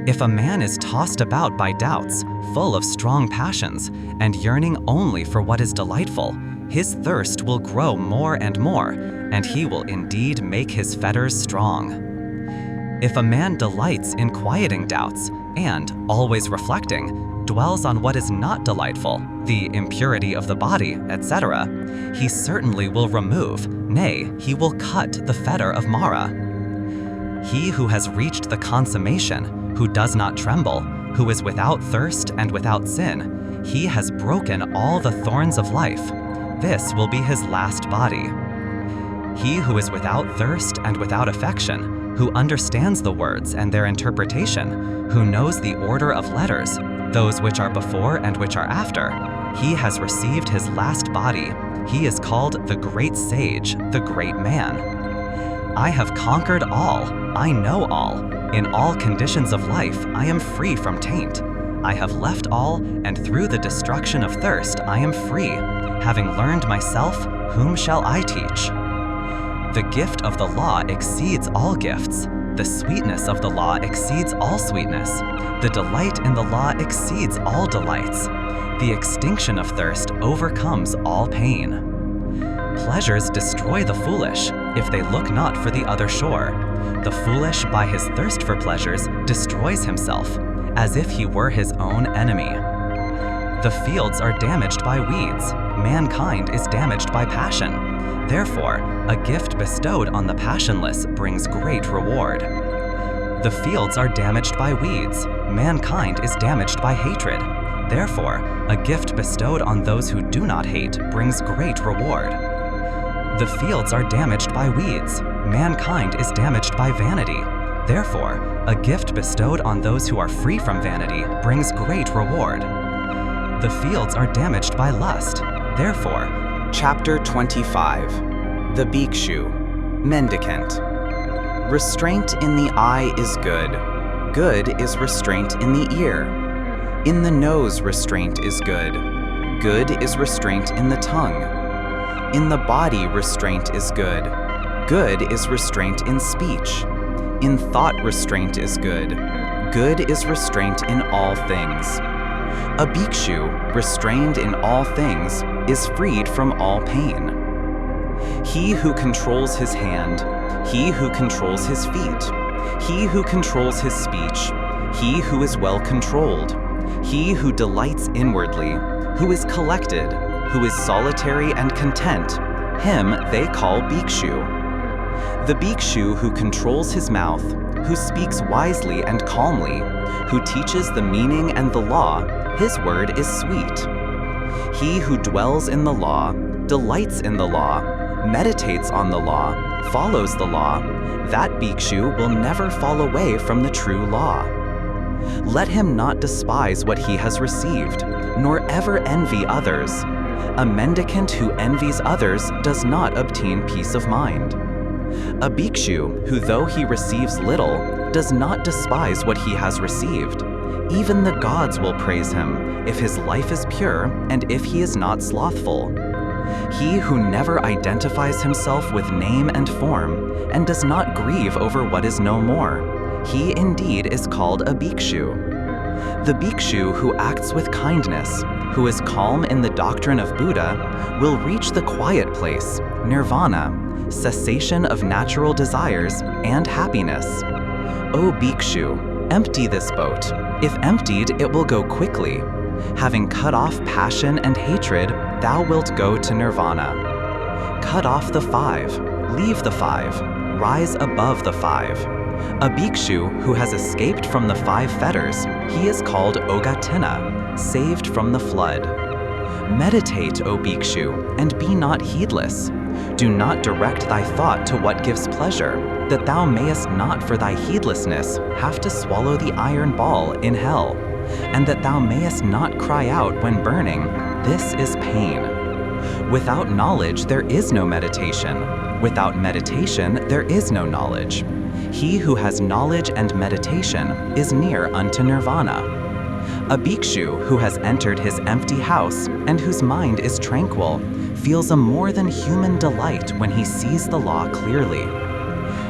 If a man is tossed about by doubts, full of strong passions, and yearning only for what is delightful, his thirst will grow more and more, and he will indeed make his fetters strong. If a man delights in quieting doubts, and, always reflecting, dwells on what is not delightful, the impurity of the body, etc., he certainly will remove, nay, he will cut the fetter of Mara. He who has reached the consummation, who does not tremble, who is without thirst and without sin, he has broken all the thorns of life. This will be his last body. He who is without thirst and without affection, who understands the words and their interpretation, who knows the order of letters, those which are before and which are after. He has received his last body. He is called the great sage, the great man. I have conquered all. I know all. In all conditions of life, I am free from taint. I have left all, and through the destruction of thirst, I am free. Having learned myself, whom shall I teach? The gift of the law exceeds all gifts. The sweetness of the law exceeds all sweetness. The delight in the law exceeds all delights. The extinction of thirst overcomes all pain. Pleasures destroy the foolish, if they look not for the other shore. The foolish, by his thirst for pleasures, destroys himself, as if he were his own enemy. The fields are damaged by weeds. Mankind is damaged by passion. Therefore, a gift bestowed on the passionless brings great reward. The fields are damaged by weeds. Mankind is damaged by hatred. Therefore, a gift bestowed on those who do not hate brings great reward. The fields are damaged by weeds. Mankind is damaged by vanity. Therefore, a gift bestowed on those who are free from vanity brings great reward. The fields are damaged by lust. Therefore, Chapter 25. The Bhikshu, Mendicant. Restraint in the eye is good. Good is restraint in the ear. In the nose restraint is good. Good is restraint in the tongue. In the body restraint is good. Good is restraint in speech. In thought restraint is good. Good is restraint in all things. A bhikshu, restrained in all things, is freed from all pain. He who controls his hand, he who controls his feet, he who controls his speech, he who is well controlled, he who delights inwardly, who is collected, who is solitary and content, him they call bhikshu. The bhikshu who controls his mouth, who speaks wisely and calmly, who teaches the meaning and the law, his word is sweet. He who dwells in the law, delights in the law, meditates on the law, follows the law, that bhikshu will never fall away from the true law. Let him not despise what he has received, nor ever envy others. A mendicant who envies others does not obtain peace of mind. A bhikshu who, though he receives little, does not despise what he has received. Even the gods will praise him if his life is pure and if he is not slothful. He who never identifies himself with name and form and does not grieve over what is no more, he indeed is called a bhikshu. The bhikshu who acts with kindness, who is calm in the doctrine of Buddha, will reach the quiet place, nirvana, cessation of natural desires, and happiness. O bhikshu, empty this boat. If emptied, it will go quickly. Having cut off passion and hatred, thou wilt go to nirvana. Cut off the five, leave the five, rise above the five. A bhikshu who has escaped from the five fetters, he is called Ogatina, saved from the flood. Meditate, O bhikshu, and be not heedless. Do not direct thy thought to what gives pleasure, that thou mayest not for thy heedlessness have to swallow the iron ball in hell, and that thou mayest not cry out when burning, this is pain. Without knowledge there is no meditation. Without meditation there is no knowledge. He who has knowledge and meditation is near unto nirvana. A bhikshu who has entered his empty house and whose mind is tranquil feels a more than human delight when he sees the law clearly.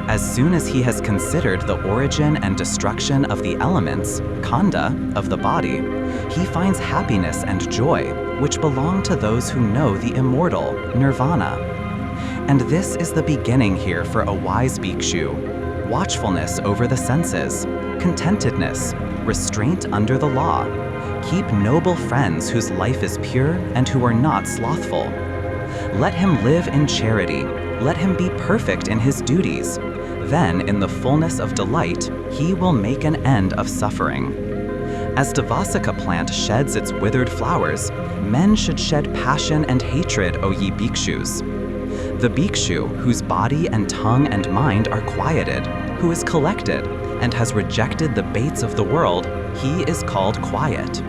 As soon as he has considered the origin and destruction of the elements, khanda, of the body, he finds happiness and joy, which belong to those who know the immortal, nirvana. And this is the beginning here for a wise bhikshu: watchfulness over the senses, contentedness, restraint under the law. Keep noble friends whose life is pure and who are not slothful. Let him live in charity. Let him be perfect in his duties. Then, in the fullness of delight, he will make an end of suffering. As the Vasika plant sheds its withered flowers, men should shed passion and hatred, O ye bhikshus. The bhikshu, whose body and tongue and mind are quieted, who is collected and has rejected the baits of the world, he is called quiet.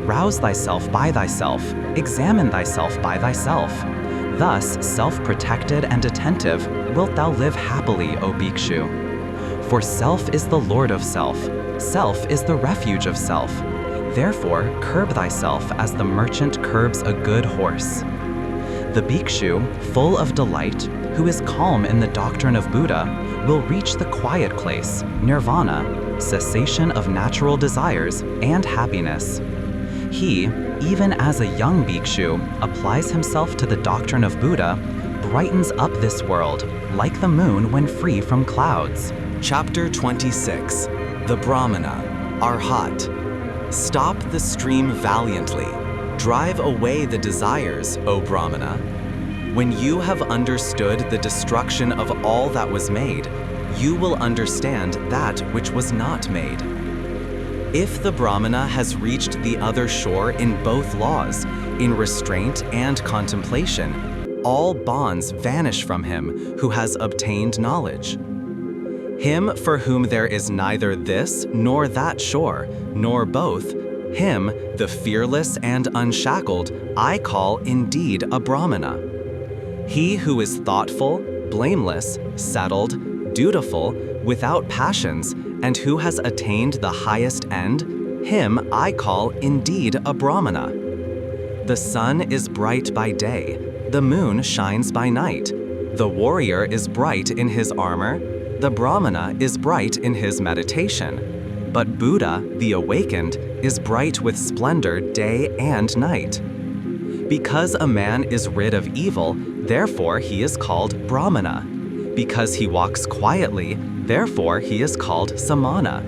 Rouse thyself by thyself, examine thyself by thyself. Thus, self-protected and attentive, wilt thou live happily, O Bhikshu. For self is the lord of self, self is the refuge of self. Therefore, curb thyself as the merchant curbs a good horse. The Bhikshu, full of delight, who is calm in the doctrine of Buddha, will reach the quiet place, nirvana, cessation of natural desires, and happiness. He, even as a young Bhikshu, applies himself to the doctrine of Buddha, brightens up this world, like the moon when free from clouds. Chapter 26. The Brahmana, Arhat. Stop the stream valiantly. Drive away the desires, O Brahmana. When you have understood the destruction of all that was made, you will understand that which was not made. If the Brahmana has reached the other shore in both laws, in restraint and contemplation, all bonds vanish from him who has obtained knowledge. Him for whom there is neither this nor that shore, nor both, him, the fearless and unshackled, I call indeed a Brahmana. He who is thoughtful, blameless, settled, dutiful, without passions, and who has attained the highest end, him I call indeed a Brahmana. The sun is bright by day, the moon shines by night. The warrior is bright in his armor, the Brahmana is bright in his meditation. But Buddha, the awakened, is bright with splendor day and night. Because a man is rid of evil, therefore he is called Brahmana. Because he walks quietly, therefore he is called Samana.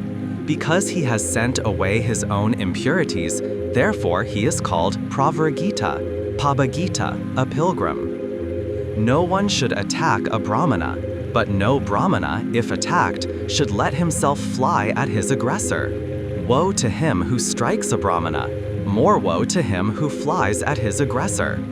Because he has sent away his own impurities, therefore he is called Pravragita, Pabagita, a pilgrim. No one should attack a Brahmana, but no Brahmana, if attacked, should let himself fly at his aggressor. Woe to him who strikes a Brahmana, more woe to him who flies at his aggressor.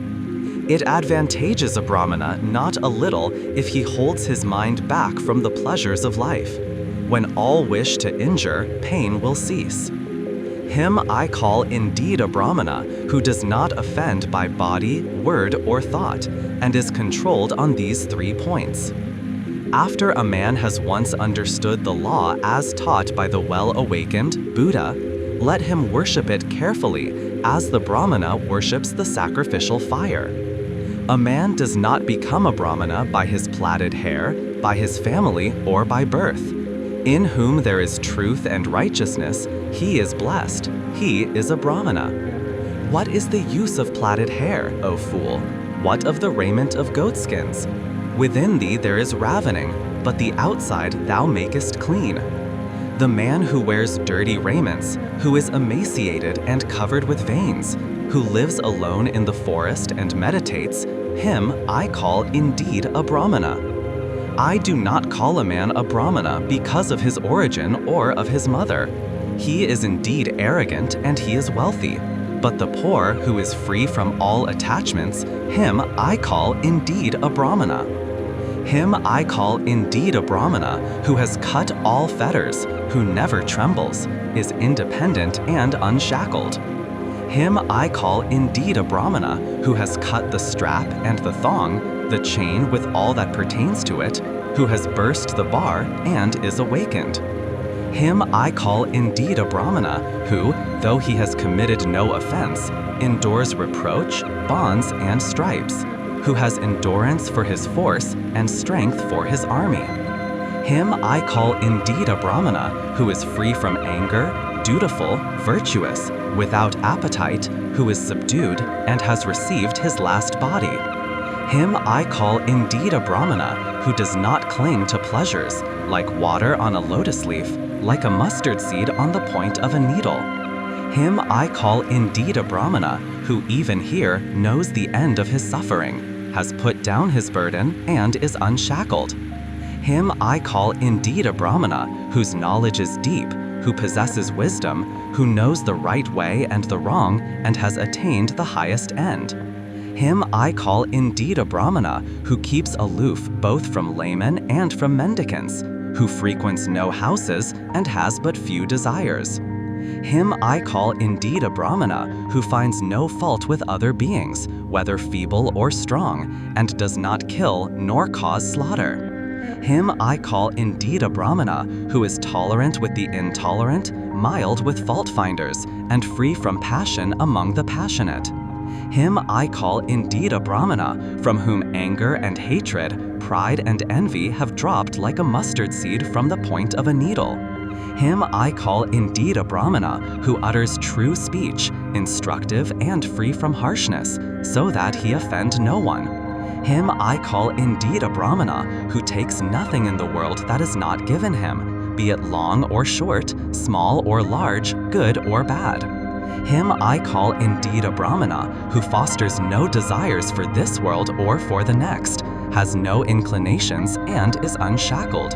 It advantages a Brahmana not a little if he holds his mind back from the pleasures of life. When all wish to injure, pain will cease. Him I call indeed a Brahmana who does not offend by body, word, or thought, and is controlled on these 3 points. After a man has once understood the law as taught by the well-awakened Buddha, let him worship it carefully as the Brahmana worships the sacrificial fire. A man does not become a Brahmana by his plaited hair, by his family, or by birth. In whom there is truth and righteousness, he is blessed, he is a Brahmana. What is the use of plaited hair, O fool? What of the raiment of goatskins? Within thee there is ravening, but the outside thou makest clean. The man who wears dirty raiments, who is emaciated and covered with veins, who lives alone in the forest and meditates, him I call indeed a Brahmana. I do not call a man a Brahmana because of his origin or of his mother. He is indeed arrogant and he is wealthy, but the poor who is free from all attachments, him I call indeed a Brahmana. Him I call indeed a Brahmana who has cut all fetters, who never trembles, is independent and unshackled. Him I call indeed a Brahmana who has cut the strap and the thong, the chain with all that pertains to it, who has burst the bar and is awakened. Him I call indeed a Brahmana who, though he has committed no offense, endures reproach, bonds, and stripes, who has endurance for his force and strength for his army. Him I call indeed a Brahmana who is free from anger, dutiful, virtuous, without appetite, who is subdued and has received his last body. Him I call indeed a Brahmana who does not cling to pleasures, like water on a lotus leaf, like a mustard seed on the point of a needle. Him I call indeed a Brahmana who even here knows the end of his suffering, has put down his burden, and is unshackled. Him I call indeed a Brahmana whose knowledge is deep, who possesses wisdom, who knows the right way and the wrong, and has attained the highest end. Him I call indeed a Brahmana who keeps aloof both from laymen and from mendicants, who frequents no houses and has but few desires. Him I call indeed a Brahmana who finds no fault with other beings, whether feeble or strong, and does not kill nor cause slaughter. Him I call indeed a Brahmana who is tolerant with the intolerant, mild with fault-finders, and free from passion among the passionate. Him I call indeed a Brahmana from whom anger and hatred, pride and envy have dropped like a mustard seed from the point of a needle. Him I call indeed a Brahmana who utters true speech, instructive and free from harshness, so that he offend no one. Him I call indeed a Brahmana who takes nothing in the world that is not given him, be it long or short, small or large, good or bad. Him I call indeed a Brahmana who fosters no desires for this world or for the next, has no inclinations and is unshackled.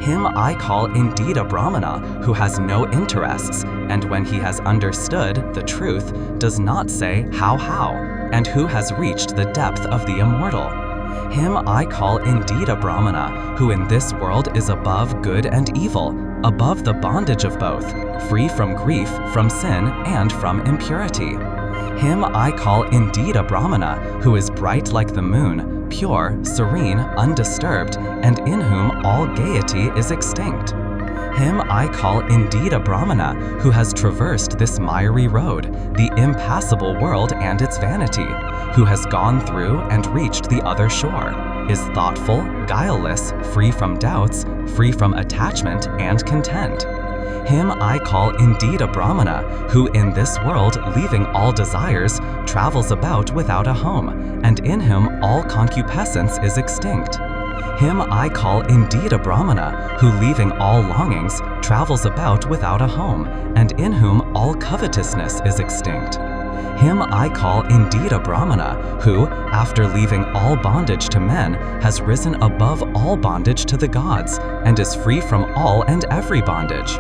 Him I call indeed a Brahmana who has no interests, and when he has understood the truth, does not say how, and who has reached the depth of the immortal. Him I call indeed a Brahmana who in this world is above good and evil, above the bondage of both, free from grief, from sin, and from impurity. Him I call indeed a Brahmana who is bright like the moon, pure, serene, undisturbed, and in whom all gaiety is extinct. Him I call indeed a Brahmana who has traversed this miry road, the impassable world and its vanity, who has gone through and reached the other shore, is thoughtful, guileless, free from doubts, free from attachment and content. Him I call indeed a Brahmana who in this world, leaving all desires, travels about without a home, and in whom all concupiscence is extinct. Him I call indeed a Brahmana who, leaving all longings, travels about without a home, and in whom all covetousness is extinct. Him I call indeed a Brahmana who, after leaving all bondage to men, has risen above all bondage to the gods, and is free from all and every bondage.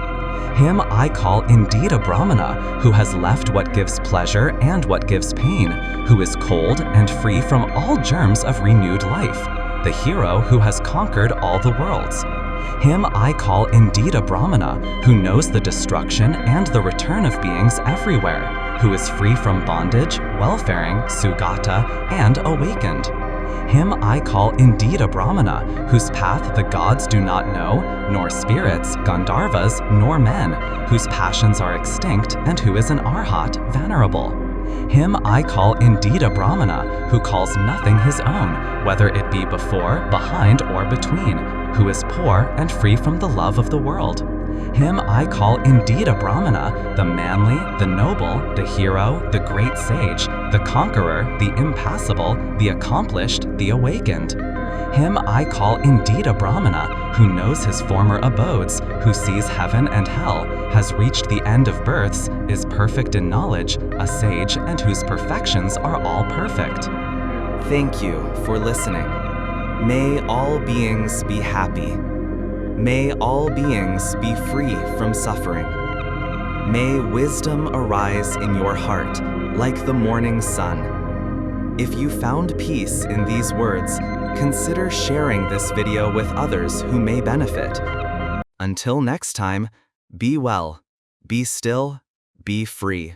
Him I call indeed a Brahmana who has left what gives pleasure and what gives pain, who is cold and free from all germs of renewed life, the hero who has conquered all the worlds. Him I call indeed a Brahmana who knows the destruction and the return of beings everywhere, who is free from bondage, welfaring, sugata, and awakened. Him I call indeed a Brahmana whose path the gods do not know, nor spirits, Gandharvas, nor men, whose passions are extinct, and who is an Arhat, venerable. Him I call indeed a Brahmana who calls nothing his own, whether it be before, behind, or between, who is poor and free from the love of the world. Him I call indeed a Brahmana, the manly, the noble, the hero, the great sage, the conqueror, the impassible, the accomplished, the awakened. Him I call indeed a Brahmana who knows his former abodes, who sees heaven and hell, has reached the end of births, is perfect in knowledge, a sage, and whose perfections are all perfect. Thank you for listening. May all beings be happy. May all beings be free from suffering. May wisdom arise in your heart like the morning sun. If you found peace in these words, consider sharing this video with others who may benefit. Until next time, be well, be still, be free.